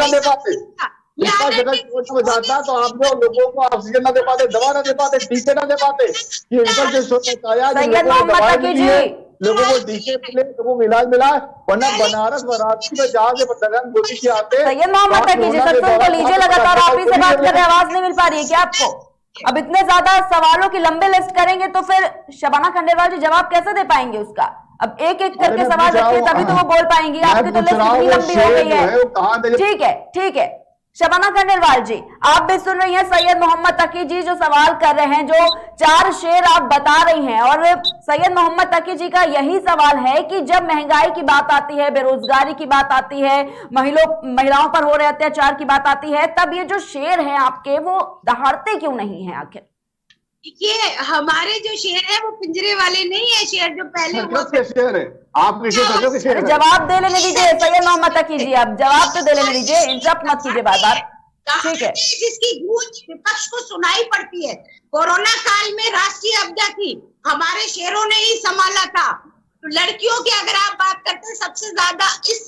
जाता तो आप लोगों को ऑक्सीजन ना दे पाते, दवा ना दे पाते, टीके ना दे पाते। ये सैयद मोहम्मद तकी जी, लोगों को टीके मिले, लोगों को इलाज मिला, वरना बनारस वाराणसी में जहां से नरेंद्र मोदी जी आते। सैयद मोहम्मद तकी जी सर सुन तो लीजिए, लगातार आप ही से बात कर रहे हैं, आवाज नहीं मिल पा रही है क्या आपको? अब इतने ज्यादा सवालों की लंबे लिस्ट करेंगे तो फिर शबाना खंडेलवाल जी जवाब कैसे दे पाएंगे उसका? अब एक एक करके सवाल रखिए तभी तो वो बोल पाएंगी, आपकी तो लिस्ट इतनी लंबी हो गई है। ठीक है, ठीक है शबाना खंडेलवाल जी, आप भी सुन रही हैं सैयद मोहम्मद तकी जी जो सवाल कर रहे हैं, जो 4 शेर आप बता रही हैं, और सैयद मोहम्मद तकी जी का यही सवाल है कि जब महंगाई की बात आती है, बेरोजगारी की बात आती है, महिलाओं पर हो रहे अत्याचार की बात आती है, तब ये जो शेर हैं आपके वो दहाड़ते क्यों नहीं है आखिर? ये हमारे जो शेर है वो पिंजरे वाले नहीं है, शेर जो पहले हुआ शेर है। आप अरे जवाब दे लेने दीजिए सैयद मोहम्मद तकी जी, आप जवाब तो दे लेने दीजिए, इंटरप्ट मत कीजिए बार बार। ठीक है, जिसकी गूंज विपक्ष को सुनाई पड़ती है। कोरोना काल में राष्ट्रीय आपदा थी, हमारे शेरों ने ही संभाला था। तो लड़कियों की अगर आप बात करते हैं, सबसे ज्यादा इस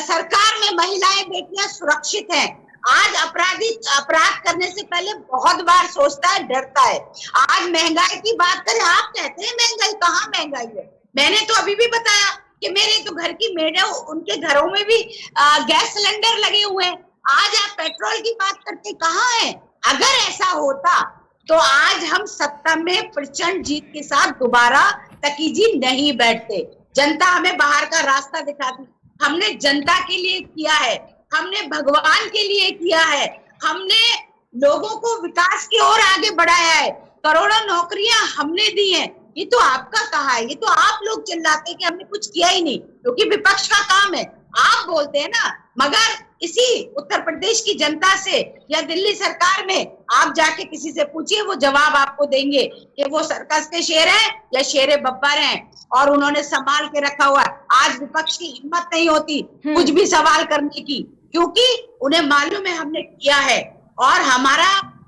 सरकार में महिलाएं, बेटियां सुरक्षित हैं। आज अपराधी अपराध करने से पहले बहुत बार सोचता है, डरता है। आज महंगाई की बात करें, आप कहते हैं महंगाई, कहाँ महंगाई है? मैंने तो अभी भी बताया कि मेरे तो घर की मेड है, उनके घरों में भी गैस सिलेंडर लगे हुए हैं। आज आप पेट्रोल की बात करते कहाँ है? अगर ऐसा होता तो आज हम सत्ता में प्रचंड जीत के साथ दोबारा तकी जी नहीं बैठते। जनता हमें बाहर का रास्ता दिखाती, हमने जनता के लिए किया है, हमने भगवान के लिए किया है, हमने लोगों को विकास की ओर आगे बढ़ाया है, करोड़ों नौकरियां हमने दी हैं। ये तो आपका कहा है, ये तो आप लोग चिल्लाते हैं कि हमने कुछ किया ही नहीं, क्योंकि विपक्ष का काम है। आप बोलते हैं ना, मगर इसी उत्तर प्रदेश की जनता से या दिल्ली सरकार में आप जाके किसी से पूछिए, वो जवाब आपको देंगे कि वो सर्कस के शेर हैं या शेरे बब्बर हैं, और उन्होंने संभाल के रखा हुआ है। आज विपक्ष की हिम्मत नहीं होती कुछ भी सवाल करने की, क्योंकि उन्हें मालूम है हमने किया है। और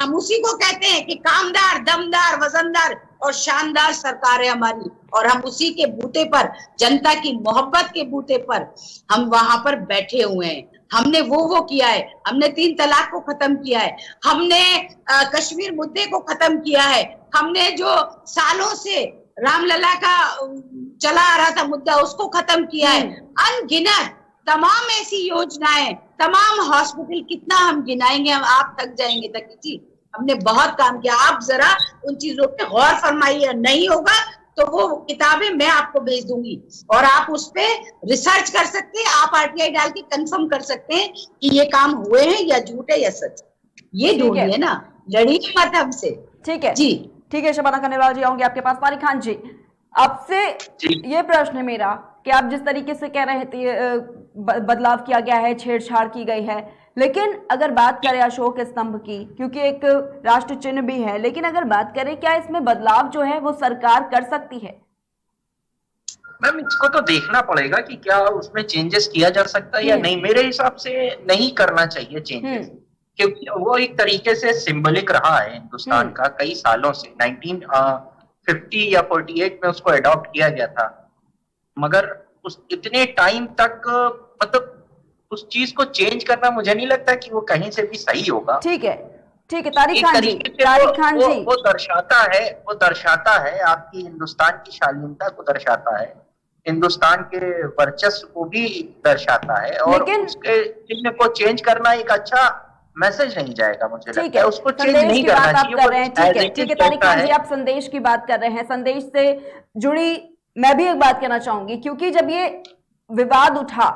हम उसी को कहते हैं कि कामदार, दमदार, वजनदार और शानदार सरकार है हमारी, और हम उसी के बूते पर, जनता की मोहब्बत के बूते पर हम वहां पर बैठे हुए हैं। हमने वो किया है, हमने 3 तलाक को खत्म किया है, हमने कश्मीर मुद्दे को खत्म किया है, हमने जो सालों से रामलला का चला आ रहा था मुद्दा उसको खत्म किया है। अनगिनत तमाम ऐसी योजनाएं, तमाम हॉस्पिटल, कितना हम गिनाएंगे, हम आप थक जाएंगे तकी जी। हमने बहुत काम किया, आप जरा उन चीजों पे गौर फरमाइए। नहीं होगा तो वो किताबें मैं आपको भेज दूंगी और आप उस पे रिसर्च कर सकते हैं, आप आरटीआई डाल के कंफर्म कर सकते हैं कि ये काम हुए हैं या झूठ है या सच। ये ढूंढिए ना, लड़िए मत हमसे। ठीक है जी, ठीक है शबाना खंडेलवाल जी, आऊंगी आपके पास। फारिक खान जी, आपसे ये प्रश्न है मेरा कि आप जिस तरीके से कह रहे थे बदलाव किया गया है, छेड़छाड़ की गई है, लेकिन अगर बात करें अशोक स्तंभ की, क्योंकि एक राष्ट्र चिन्ह भी है, लेकिन अगर बात करें क्या इसमें बदलाव जो है वो सरकार कर सकती है? मैम इसको तो देखना पड़ेगा कि क्या उसमें चेंजेस किया जा सकता है या नहीं। मेरे हिसाब से नहीं करना चाहिए चेंजेस, क्योंकि वो एक तरीके से सिंबलिक रहा है हिंदुस्तान का कई सालों से। 1950 या 48 में उसको अडॉप्ट किया गया था, मगर उस इतने टाइम तक मतलब उस चीज को चेंज करना मुझे नहीं लगता कि वो कहीं से भी सही होगा। ठीक है, ठीक है तारिक खान जी, तारिक खान जी, वो दर्शाता है आपकी हिंदुस्तान की शालीनता को दर्शाता है, हिंदुस्तान के वर्चस्व को भी दर्शाता है, और उसके चिन्ह को चेंज करना एक अच्छा मैसेज नहीं जाएगा। मुझे ठीक लगता है, है उसको चेंज संदेश नहीं की करना बात आप चाहिए। कर रहे हैं, ठीक है, ठीक है तारिक खान जी, है। आप संदेश की बात कर रहे हैं। संदेश से जुड़ी मैं भी एक बात कहना चाहूंगी, क्योंकि जब ये विवाद उठा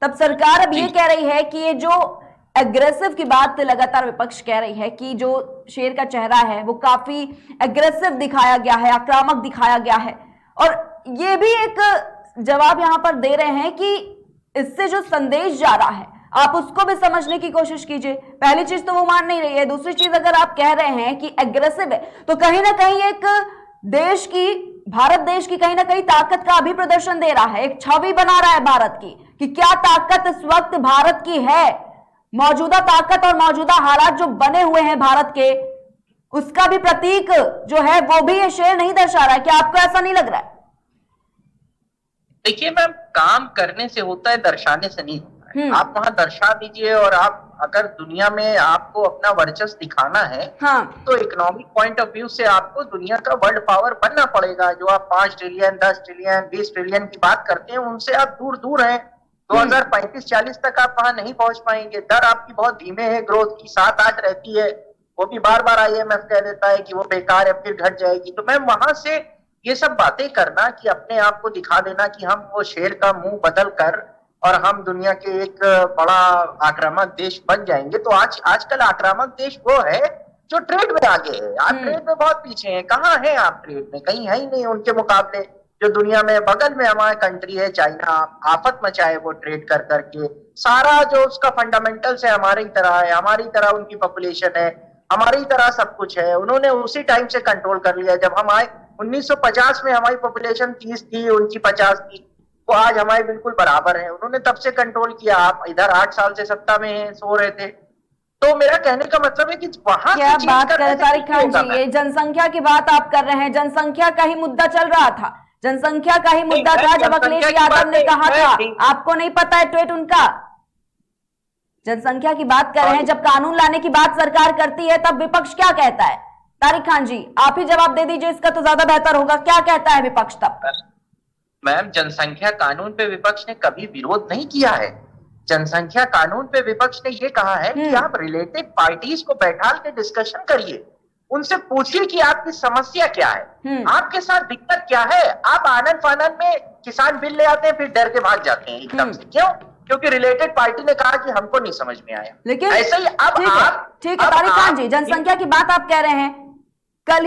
तब सरकार अब ये कह रही है कि ये जो एग्रेसिव की बात लगातार विपक्ष कह रही है कि जो शेर का चेहरा है वो काफी एग्रेसिव दिखाया गया है, आक्रामक दिखाया गया है, और ये भी एक जवाब यहां पर दे रहे हैं कि इससे जो संदेश जा रहा है आप उसको भी समझने की कोशिश कीजिए। पहली चीज तो वो मान नहीं रही है, दूसरी चीज अगर आप कह रहे हैं कि एग्रेसिव है तो कहीं ना कहीं एक देश की, भारत देश की कहीं ना कहीं ताकत का भी प्रदर्शन दे रहा है, एक छवि बना रहा है भारत की कि क्या ताकत इस वक्त भारत की है। मौजूदा ताकत और मौजूदा हालात जो बने हुए हैं भारत के, उसका भी प्रतीक जो है वो भी ये शेर नहीं दर्शा रहा है। क्या आपको ऐसा नहीं लग रहा है? देखिए मैम, काम करने से होता है, दर्शाने से नहीं होता है। आप वहां दर्शा दीजिए, और आप अगर दुनिया में आपको अपना वर्चस्व दिखाना है, हाँ, तो इकोनॉमिक पॉइंट ऑफ व्यू से आपको दुनिया का वर्ल्ड पावर बनना पड़ेगा। जो आप 5 ट्रिलियन 10 ट्रिलियन 20 ट्रिलियन की बात करते हैं, उनसे आप दूर दूर हैं। 2035-40 तक आप वहां नहीं पहुंच पाएंगे। दर आपकी बहुत धीमे है, ग्रोथ की 7-8 रहती है, वो भी बार बार IMF कह देता है कि वो बेकार है, फिर घट जाएगी। तो मैम वहां से ये सब बातें करना कि अपने आप को दिखा देना कि हम वो शेर का मुंह बदल कर और हम दुनिया के एक बड़ा आक्रामक देश बन जाएंगे, तो आजकल आक्रामक देश वो है जो ट्रेड में आगे है। आप ट्रेड में बहुत पीछे हैं। कहाँ हैं आप ट्रेड में? कहीं है ही नहीं उनके मुकाबले। जो दुनिया में बगल में हमारा कंट्री है चाइना, आफत मचाए वो ट्रेड कर करके। सारा जो उसका फंडामेंटल्स है हमारी तरह है, हमारी तरह उनकी पॉपुलेशन है, हमारी तरह सब कुछ है। उन्होंने उसी टाइम से कंट्रोल कर लिया। जब हम आए 1950 में हमारी पॉपुलेशन 30 थी, उनकी 50 थी, वो आज हमारे बिल्कुल बराबर है। उन्होंने तब से कंट्रोल किया। आप इधर 8 साल से सत्ता में हैं, सो रहे थे। तो मेरा कहने का मतलब है कि वहां क्या से बात कर रहे तारिक खान होगा जी, ये जनसंख्या की बात आप कर रहे हैं। जनसंख्या का ही मुद्दा चल रहा था, जनसंख्या का ही मुद्दा था जब अखिलेश यादव ने कहा था। आपको नहीं पता है ट्वीट उनका? जनसंख्या की बात कर रहे हैं। जब कानून लाने की बात सरकार करती है तब विपक्ष क्या कहता है? तारिक खान जी आप ही जवाब दे दीजिए, इसका तो ज्यादा बेहतर होगा। क्या कहता है विपक्ष तब? मैम, जनसंख्या कानून पे विपक्ष ने कभी विरोध नहीं किया है। जनसंख्या कानून पे विपक्ष ने ये कहा है कि आप रिलेटेड पार्टीज को बैठाल के डिस्कशन करिए, उनसे पूछिए कि आपकी समस्या क्या है, आपके साथ दिक्कत क्या है। आप आनन फानन में किसान बिल ले आते हैं, फिर डर के भाग जाते हैं एकदम से। क्यों? क्योंकि रिलेटेड पार्टी ने कहा कि हमको नहीं समझ में आया। लेकिन ऐसे ही अब ठीक है तारिक खान जी, जनसंख्या की बात आप कह रहे हैं। कल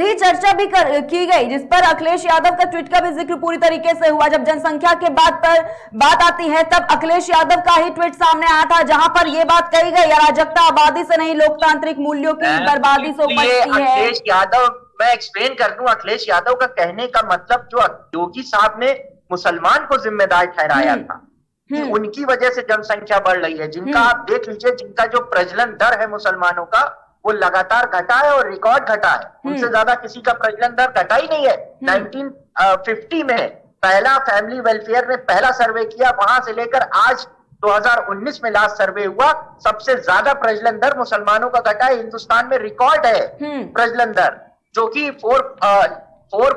ही चर्चा भी की गई, जिस पर अखिलेश यादव का ट्वीट का भी जिक्र पूरी तरीके से हुआ। जब जनसंख्या के बात आती है तब अखिलेश यादव का ही ट्वीट सामने आया था, जहां पर यह बात कही गई, अराजकता आबादी से नहीं लोकतांत्रिक मूल्यों की बर्बादी से उपजती है। अखिलेश यादव, मैं एक्सप्लेन कर दूं, अखिलेश यादव का कहने का मतलब, जो योगी साहब ने मुसलमान को जिम्मेदार ठहराया था कि उनकी वजह से जनसंख्या बढ़ रही है, जिनका आप देख लीजिए, जिनका जो प्रजनन दर है मुसलमानों का वो लगातार घटा है और रिकॉर्ड घटा है। उनसे ज्यादा किसी का प्रजनन दर घटा ही नहीं है। 1950 में पहला फैमिली वेलफेयर ने पहला सर्वे किया, वहां से लेकर आज 2019 में लास्ट सर्वे हुआ, सबसे ज्यादा प्रजनन दर मुसलमानोर का घटा है। हिंदुस्तान में रिकॉर्ड है प्रजनन दर, जो कि 4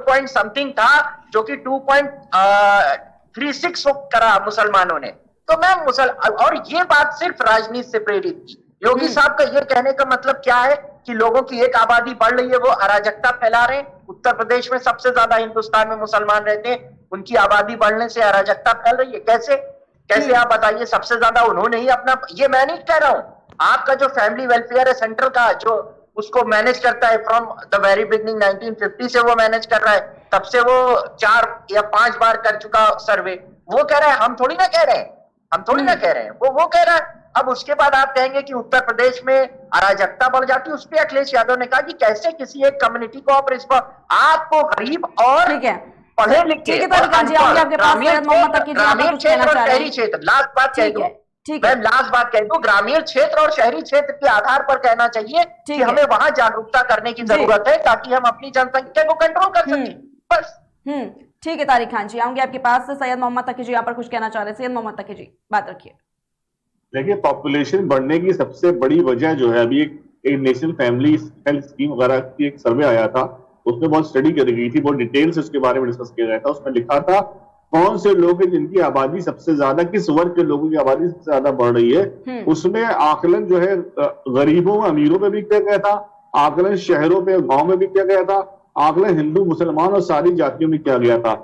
पॉइंट समथिंग था, जो कि 2.36 करा मुसलमानों ने। तो मैं और ये बात सिर्फ राजनीति से प्रेरित थी। योगी साहब का ये कहने का मतलब क्या है कि लोगों की एक आबादी बढ़ रही है, वो अराजकता फैला रहे हैं। उत्तर प्रदेश में सबसे ज्यादा हिंदुस्तान में मुसलमान रहते हैं, उनकी आबादी बढ़ने से अराजकता फैल रही है। कैसे आप बताइए? सबसे ज्यादा उन्होंने ही अपना, ये मैं नहीं कह रहा हूं, आपका जो फैमिली वेलफेयर है सेंट्रल का, जो उसको मैनेज करता है फ्रॉम द वेरी बिगनिंग, 1950 से वो मैनेज कर रहा है, तब से वो 4 या 5 बार कर चुका सर्वे। वो कह रहा है, हम थोड़ी ना कह रहे हैं, वो कह रहा है। अब उसके बाद आप कहेंगे कि उत्तर प्रदेश में अराजकता बढ़ जाती है। उस पर अखिलेश यादव ने कहा कि कैसे किसी एक कम्युनिटी को आपको गरीब और पढ़े लिखे ग्रामीण क्षेत्र और शहरी क्षेत्र, लास्ट बात कह दूं, ग्रामीण क्षेत्र और शहरी क्षेत्र के आधार पर कहना चाहिए कि हमें वहां जागरूकता करने की जरूरत है, ताकि हम अपनी जनसंख्या को कंट्रोल कर सकें। बस ठीक है तारिक खान जी, आऊंगे आपके पास। सैयद मोहम्मद तकी जी यहाँ पर कुछ कहना चाह रहे हैं। सैयद मोहम्मद तकी जी, बात रखिए। देखिए, पॉपुलेशन बढ़ने की सबसे बड़ी वजह जो है, अभी एक नेशनल फैमिली हेल्थ स्कीम वगैरह की एक सर्वे आया था, उसमें बहुत स्टडी करी गई थी, बहुत डिटेल से उसके बारे में डिस्कस किया गया था। उसमें लिखा था कौन से लोग हैं जिनकी आबादी सबसे ज्यादा, किस वर्ग के लोगों की आबादी सबसे ज्यादा बढ़ रही है, उसमें आकलन जो है गरीबों अमीरों पे भी किया गया था, आकलन शहरों पे गांव में भी किया गया था, आकलन हिंदू मुसलमान और सारी जातियों में किया गया था,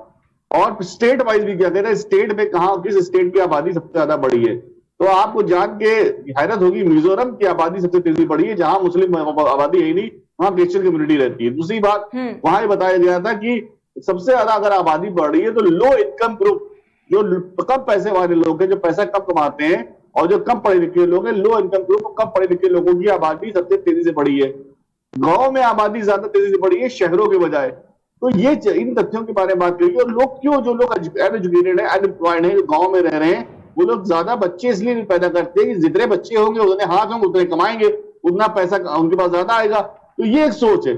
और स्टेट वाइज भी किया गया था, स्टेट में कहाँ किस स्टेट की आबादी सबसे ज्यादा बढ़ी है। तो आपको जान के हैरत होगी, मिजोरम की आबादी सबसे तेजी बढ़ी है, जहां मुस्लिम आबादी है नहीं, वहां क्रिश्चियन कम्युनिटी रहती है। दूसरी बात, वहां ये बताया गया था कि सबसे ज्यादा अगर आबादी बढ़ रही है तो लो इनकम ग्रुप, जो कम पैसे वाले लोग हैं, जो पैसा कम कमाते हैं, और जो कम पढ़े लिखे लोग हैं, लो इनकम ग्रुप, कम पढ़े लिखे लोगों की आबादी सबसे तेजी से बढ़ी है। गांव में आबादी ज्यादा तेजी से बढ़ी है शहरों के बजाय। तो ये इन तथ्यों के बारे में बात करिए। और लोग क्यों, जो लोग अनएजुकेटेड है, अनएम्प्लॉयड है, जो गाँव में रह रहे हैं, वो लोग ज्यादा बच्चे इसलिए नहीं पैदा करते कि जितने बच्चे होंगे उतने हाथ होंगे उतने कमाएंगे, उतना पैसा उनके पास ज्यादा आएगा। तो ये एक सोच है।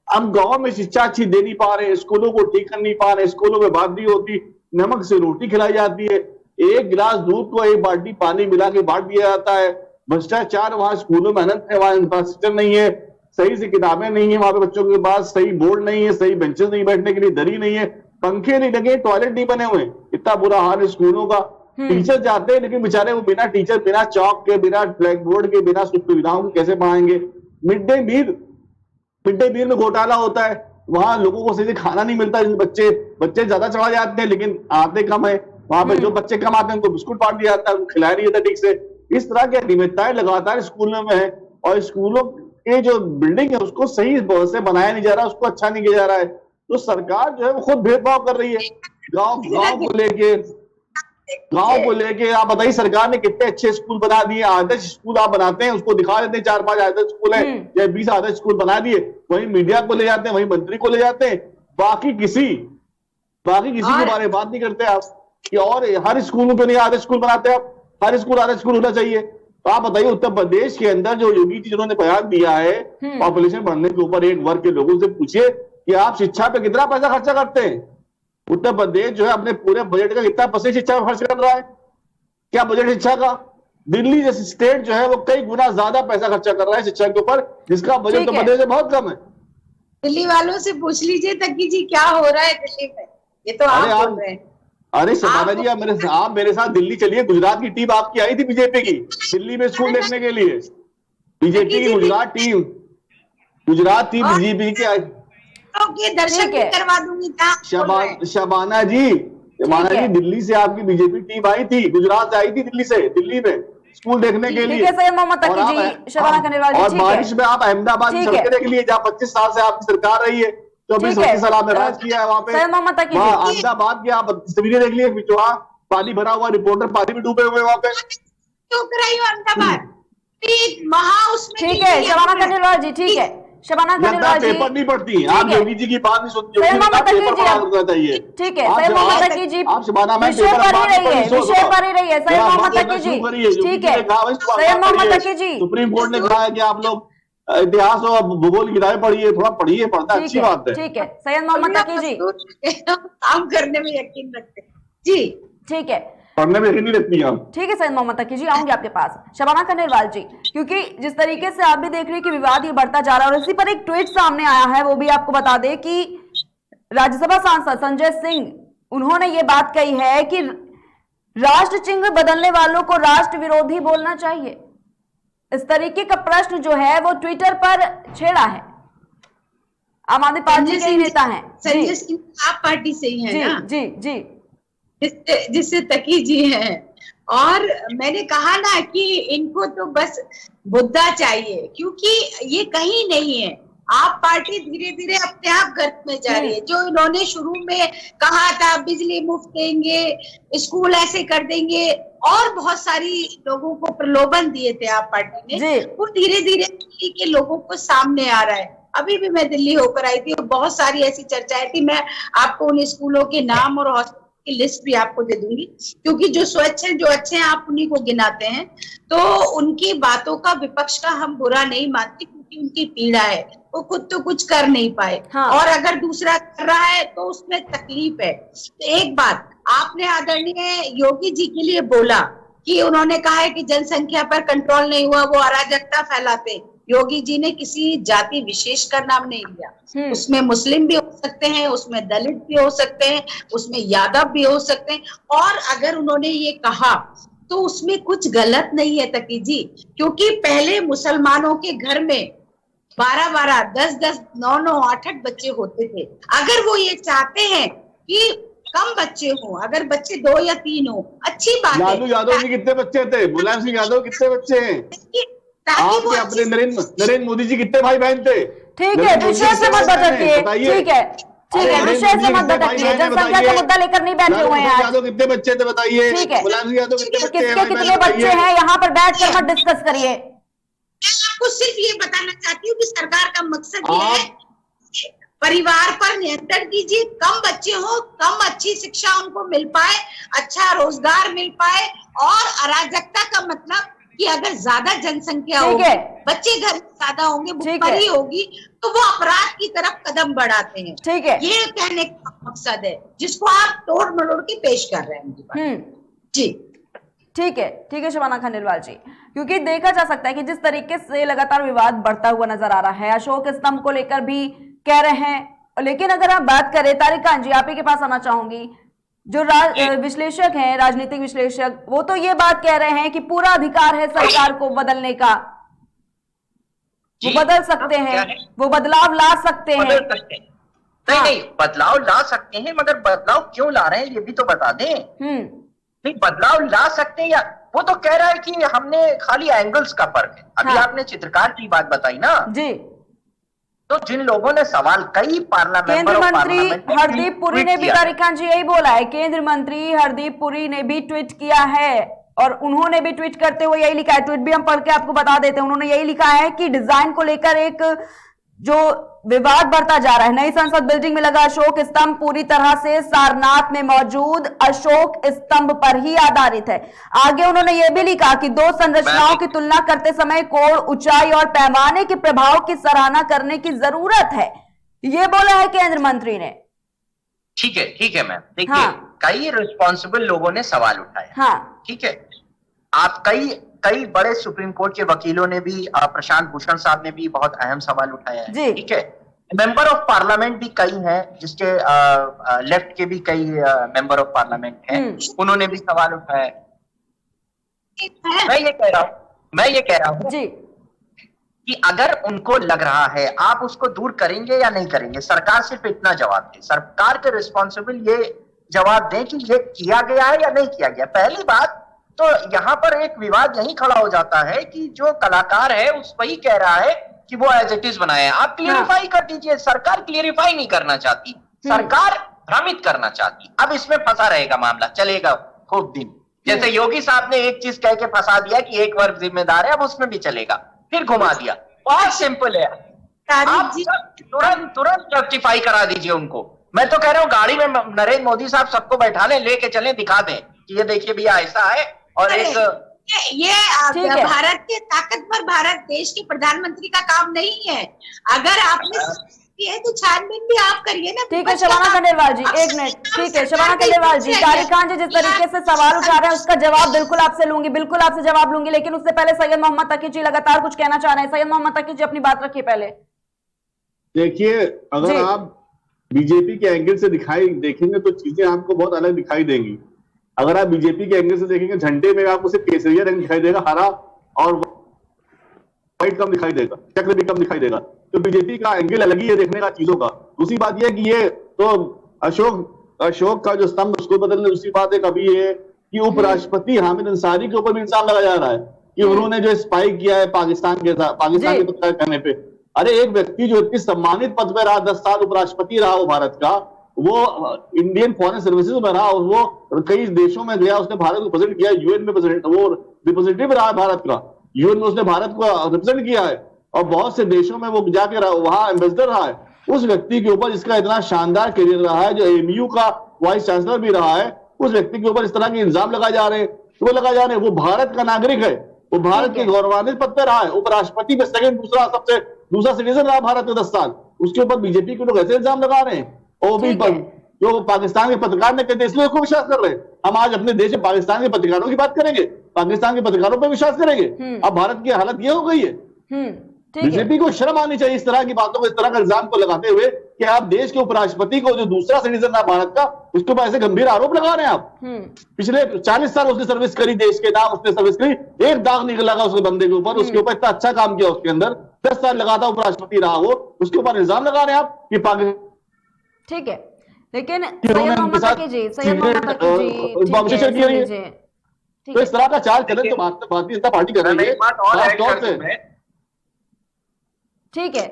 हम गांव में शिक्षा अच्छी दे नहीं पा रहे, स्कूलों को ठीक कर नहीं पा रहे, स्कूलों में बात नहीं होती, नमक से रोटी खिलाई जाती है, एक गिलास दूध को एक बाल्टी पानी मिला के बांट दिया जाता है, भ्रष्टाचार वहां स्कूलों में अनंत है, वहां इंफ्रास्ट्रक्चर नहीं है, सही से किताबें नहीं है, वहां पे बच्चों के पास सही बोर्ड नहीं है, सही बेंचेस नहीं, बैठने के लिए दरी नहीं है, पंखे नहीं लगे, टॉयलेट नहीं बने हुए, इतना बुरा हाल है स्कूलों का। टीचर जाते हैं लेकिन बेचारे वो बिना टीचर, बिना चौक के, बिना ब्लैक बोर्ड के, बिना सुख सुविधाओं के कैसे पढ़ाएंगे। मिड डे मील में घोटाला होता है, वहां लोगों को सही से खाना नहीं मिलता, बच्चे ज्यादा चढ़ा जाते हैं लेकिन आते कम है, वहां पे जो बच्चे कम आते हैं उनको बिस्कुट बांट दिया जाता है, उनको खिलाया नहीं जाता ठीक से। इस तरह की अनियमितताएं लगातार स्कूलों में है, और स्कूलों के जो बिल्डिंग है उसको सही से बनाया नहीं जा रहा, उसको अच्छा नहीं किया जा रहा है। तो सरकार जो है वो खुद भेदभाव कर रही है गांव को लेके। आप बताइए, सरकार ने कितने अच्छे स्कूल बना दिए, आदर्श स्कूल आप बनाते हैं, उसको दिखा देते हैं 4-5 आदर्श स्कूल है या 20 आदर्श स्कूल बना दिए, वही मीडिया को ले जाते हैं, वही मंत्री को ले जाते हैं, बाकी किसी के बारे में बात नहीं करते आप कि और हर स्कूल को नहीं आदर्श स्कूल बनाते आप, हर स्कूल आदर्श स्कूल होना चाहिए। तो आप बताइए, उत्तर प्रदेश के अंदर जो योगी जी जिन्होंने बयान दिया है पॉपुलेशन बढ़ने के ऊपर, एक वर्ग के लोगों से पूछिए कि आप शिक्षा पे कितना पैसा खर्चा करते हैं। उत्तर प्रदेश जो है अपने पूरे बजट का कितना % शिक्षा में खर्च कर रहा है, क्या बजट शिक्षा का? दिल्ली जैसे स्टेट जो है वो कई गुना ज्यादा पैसा खर्चा कर रहा है शिक्षा के ऊपर, जिसका बजट उत्तर प्रदेश में बहुत कम है। दिल्ली वालों से पूछ लीजिए तकी जी क्या हो रहा है दिल्ली में, ये तो आप बोल रहे हैं। अरे शबाना जी, आप मेरे साथ दिल्ली चलिए, गुजरात की टीम आपकी आई थी बीजेपी की दिल्ली में स्कूल देखने के लिए, बीजेपी की गुजरात टीम बीजेपी की आई। दर्शन भी करवा दूंगी। शबाना जी दिल्ली से आपकी बीजेपी टीम आई थी, गुजरात से आई थी दिल्ली में स्कूल देखने के लिए। और बारिश में आप अहमदाबाद की सड़कें देख लिए, जहाँ 25 साल से आपकी सरकार रही है, 24-25 साल आपने राज किया है वहाँ पे, अहमदाबाद की आप तस्वीरें देख लिए, वहाँ पानी भरा हुआ, रिपोर्टर पानी में डूबे हुए वहाँ पे। अहमदाबाद ठीक है शबाना खंडेलवाल जी, ठीक है शबाना खंडेलवाल जी, पेपर नहीं पढ़ती, आप योगी जी की बात नहीं सुनती, पेपर पढ़ना चाहिए। ठीक है सही मोहम्मद तकी जी, विषय पर ही रही है सही मोहम्मद तकी जी, ठीक है सही मोहम्मद तकी जी। सुप्रीम कोर्ट ने कहा है कि आप लोग इतिहास और भूगोल की किताबें पढ़िए, थोड़ा पढ़िए, पढ़ना अच्छी बात है। ठीक है सैयद मोहम्मद तकी जी, काम करने में यकीन रखते जी, ठीक है पढ़ने में यकीन नहीं रखती आप। ठीक है सैयद मोहम्मद तकी जी, आऊंगी आपके पास। शबाना खंडेलवाल जी, क्योंकि जिस तरीके से आप भी देख रहे हैं कि विवाद ये बढ़ता जा रहा है, और इसी पर एक ट्वीट सामने आया है, वो भी आपको बता दें कि राज्यसभा सांसद संजय सिंह, उन्होंने ये बात कही है कि राष्ट्र चिन्ह बदलने वालों को राष्ट्र विरोधी बोलना चाहिए। इस तरीके का प्रश्न जो है वो ट्विटर पर छेड़ा है। आम आदमी पार्टी के नेता हैं संजय सिंह, आप पार्टी से ही है ना? जी जी, जिससे तकी जी हैं। और मैंने कहा ना कि इनको तो बस मुद्दा चाहिए, क्योंकि ये कहीं नहीं है। आप पार्टी धीरे धीरे अपने आप गर्त में जा रही है। जो इन्होंने शुरू में कहा था बिजली मुफ्त देंगे, स्कूल ऐसे कर देंगे, और बहुत सारी लोगों को प्रलोभन दिए थे आप पार्टी ने, वो धीरे धीरे दिल्ली के लोगों को सामने आ रहा है। अभी भी मैं दिल्ली होकर आई थी और बहुत सारी ऐसी चर्चाएं थी। मैं आपको उन स्कूलों के नाम और हॉस्पिटल की लिस्ट भी आपको दे दूंगी, क्योंकि जो स्वच्छ हैं, जो अच्छे हैं, आप उन्हीं को गिनाते हैं। तो उनकी बातों का, विपक्ष का हम बुरा नहीं मानते, क्योंकि उनकी पीड़ा है, वो खुद तो कुछ कर नहीं पाए। हाँ। और अगर दूसरा कर रहा है तो उसमें तकलीफ है। तो एक बात आपने आदरणीय योगी जी के लिए बोला कि उन्होंने कहा है कि जनसंख्या पर कंट्रोल नहीं हुआ, वो अराजकता फैलाते। योगी जी ने किसी जाति विशेष का नाम नहीं लिया। उसमें मुस्लिम भी हो सकते हैं, उसमें दलित भी हो सकते हैं, उसमें यादव भी हो सकते हैं। और अगर उन्होंने ये कहा तो उसमें कुछ गलत नहीं है तकी जी, क्योंकि पहले मुसलमानों के घर में 12-12, 10-10, 9-9, 8-8 बच्चे होते थे। अगर वो ये चाहते हैं कि कम बच्चे हों, अगर बच्चे 2 या 3 हो, अच्छी बात है। लालू यादव जी कितने बच्चे थे? मुलायम सिंह यादव कितने बच्चे हैं? आपके अपने नरेंद्र मोदी जी कितने भाई बहन थे? ठीक है, विषय से मत भटकिए। ठीक है, ठीक है, विषय से मत भटकिए। जनसंख्या का मुद्दा लेकर नहीं बैठे हुए हैं आज। यादव कितने बच्चे थे बताइए? ठीक है, मुलायम सिंह यादव कितने बच्चे हैं? किसके कितने बच्चे हैं यहाँ पर बैठ कर मत डिस्कस करिए। मैं आपको सिर्फ ये बताना चाहती हूँ कि सरकार का मकसद ये है परिवार पर नियंत्रण कीजिए, कम बच्चे हो, कम अच्छी शिक्षा उनको मिल पाए, अच्छा रोजगार मिल पाए। और अराजकता का मतलब कि अगर ज्यादा जनसंख्या होगी, बच्चे घर में ज्यादा होंगे, भुखमरी होगी, तो वो अपराध की तरफ कदम बढ़ाते हैं। ठीक है, ये कहने का मकसद है जिसको आप तोड़ मरोड़ के पेश कर रहे हैं। जी ठीक है शबाना खंडेलवाल जी, क्योंकि देखा जा सकता है कि जिस तरीके से लगातार विवाद बढ़ता हुआ नजर आ रहा है, अशोक स्तंभ को लेकर भी कह रहे हैं। लेकिन अगर आप बात करें, तारिक खान जी आप ही के पास आना चाहूंगी, जो विश्लेषक हैं, राजनीतिक विश्लेषक, वो तो ये बात कह रहे हैं कि पूरा अधिकार है सरकार को बदलने का, वो बदल सकते हैं, वो बदलाव ला सकते हैं। नहीं, बदलाव ला सकते हैं, मगर बदलाव क्यों ला रहे हैं ये भी तो बता दें। नहीं, बदलाव ला सकते हैं, या वो तो कह रहा है कि हमने खाली एंगल्स का फर्क है। अभी आपने चित्रकार की बात बताई ना जी, तो जिन लोगों ने सवाल, कई केंद्रीय मंत्री हरदीप पुरी ने भी, तारिक खान जी यही बोला है, केंद्रीय मंत्री हरदीप पुरी ने भी ट्वीट किया है और उन्होंने भी ट्वीट करते हुए यही लिखा है, ट्वीट भी हम पढ़ के आपको बता देते हैं। उन्होंने यही लिखा है कि डिजाइन को लेकर एक जो विवाद बढ़ता जा रहा है, नई संसद बिल्डिंग में लगा अशोक स्तंभ पूरी तरह से सारनाथ में मौजूद अशोक स्तंभ पर ही आधारित है। आगे उन्होंने यह भी लिखा कि दो संरचनाओं की तुलना करते समय कोण, ऊंचाई और पैमाने के प्रभाव की सराहना करने की जरूरत है, ये बोला है केंद्रीय मंत्री ने। ठीक है मैम, देखिए कई रिस्पॉन्सिबल लोगों ने सवाल उठाया। ठीक है, आप कई बड़े सुप्रीम कोर्ट के वकीलों ने भी, प्रशांत भूषण साहब ने भी बहुत अहम सवाल उठाया है। ठीक है, मेंबर ऑफ पार्लियामेंट भी कई हैं, जिसके लेफ्ट के भी कई मेंबर ऑफ पार्लियामेंट हैं, उन्होंने भी सवाल उठाया है। मैं ये कह रहा हूं कि अगर उनको लग रहा है, आप उसको दूर करेंगे या नहीं करेंगे, सरकार सिर्फ इतना जवाब दे, सरकार के रिस्पॉन्सिबल ये जवाब दें कि ये किया गया है या नहीं किया गया। पहली बात तो यहाँ पर एक विवाद यही खड़ा हो जाता है कि जो कलाकार है उस वही कह रहा है कि वो एज इट इज बनाया है। आप क्लियरिफाई कर दीजिए। सरकार क्लियरिफाई नहीं करना चाहती, सरकार भ्रमित करना चाहती। अब इसमें फंसा रहेगा मामला, चलेगा खूब दिन। जैसे योगी साहब ने एक चीज कह के फंसा दिया कि एक वर्ग जिम्मेदार है, अब उसमें भी चलेगा, फिर घुमा दिया। बहुत सिंपल है, आप तुरंत जस्टिफाई करा दीजिए उनको। मैं तो कह रहा हूँ गाड़ी में नरेंद्र मोदी साहब सबको बैठा लें, लेके चले, दिखा दें कि ये देखिए भैया ऐसा है। और एक ये भारत के ताकतवर भारत देश के प्रधानमंत्री का काम नहीं है। अगर आपने है तो छानबीन भी आप करिए ना। ठीक है शबाना खंडेलवाल जी, एक मिनट। ठीक है शबाना खंडेलवाल जी, तारिक खान जी जिस तरीके से सवाल उठा रहे हैं उसका जवाब बिल्कुल आपसे लूंगी, बिल्कुल आपसे जवाब लूंगी, लेकिन उससे पहले सैयद मोहम्मद तकी जी लगातार कुछ कहना चाह रहे हैं। सैयद मोहम्मद तकी जी अपनी बात रखिए पहले। देखिए, अगर आप बीजेपी के एंगल से देखेंगे तो चीजें आपको बहुत अलग दिखाई देंगी। अगर आप बीजेपी के एंगल से देखेंगे, झंडे में आपको सिर्फ केसरिया रंग दिखाई देगा, हरा और व्हाइट कम दिखाई देगा, चक्र भी कम दिखाई देगा। तो बीजेपी का एंगल अलग ही है देखने का चीजों का। दूसरी बात यह कि ये तो अशोक का जो स्तंभ उसको बदलने, दूसरी बात है कभी ये कि उपराष्ट्रपति हामिद अंसारी के ऊपर भी इल्जाम लगाया जा रहा है कि उन्होंने जो स्पाई किया है पाकिस्तान के पत्रकार कहने पे। अरे एक व्यक्ति जो इतनी सम्मानित पद पर रहा, 10 साल उपराष्ट्रपति रहा वो भारत का, वो इंडियन फॉरेन सर्विसेज में रहा और वो कई देशों में गया, उसने भारत को रिप्रेजेंट किया, यूएन में वो रिप्रेजेंटेटिव रहा है भारत का, यूएन में उसने भारत को रिप्रेजेंट किया है और बहुत से देशों में वो जाके वहां एम्बेसडर रहा है। उस व्यक्ति के ऊपर जिसका इतना शानदार करियर रहा है, जो एएमयू का वाइस चांसलर भी रहा है, उस व्यक्ति के ऊपर इस तरह के इल्जाम लगाए जा रहे हैं। वो भारत का नागरिक है, वो भारत के गौरवान्वित पद पर रहा है, उपराष्ट्रपति में सेकंड दूसरा सिटीजन रहा भारत में 10 साल। उसके ऊपर बीजेपी के लोग ऐसे इल्जाम लगा रहे हैं। और भी जो पाकिस्तान के पत्रकार ने कहते हैं, इसलिए उसको विश्वास कर रहे हैं। हम आज अपने देश में पाकिस्तान के पत्रकारों की बात करेंगे, पाकिस्तान के पत्रकारों पर विश्वास करेंगे। अब भारत की हालत ये हो गई है। बीजेपी को शर्म आनी चाहिए इस तरह की बातों को, इस तरह का इल्जाम को लगाते हुए कि आप देश के उपराष्ट्रपति को, जो दूसरा सिटीजन है भारत का, उसके ऊपर ऐसे गंभीर आरोप लगा रहे हैं आप। पिछले 40 साल उसने सर्विस करी, देश के नाम उसने सर्विस करी, एक दाग नहीं लगा उसके बंदे के ऊपर, उसके ऊपर इतना अच्छा काम किया, उसके अंदर 10 साल लगा था, उपराष्ट्रपति रहा वो, उसके ऊपर इल्जाम लगा रहे हैं आप कि पाकिस्तान। ठीक है, लेकिन सैयद मोहम्मद तकी जी, सैयद मोहम्मद तकी जी, तो इस तरह का चाल चलन तो भारतीय जनता पार्टी कर रही है। ठीक है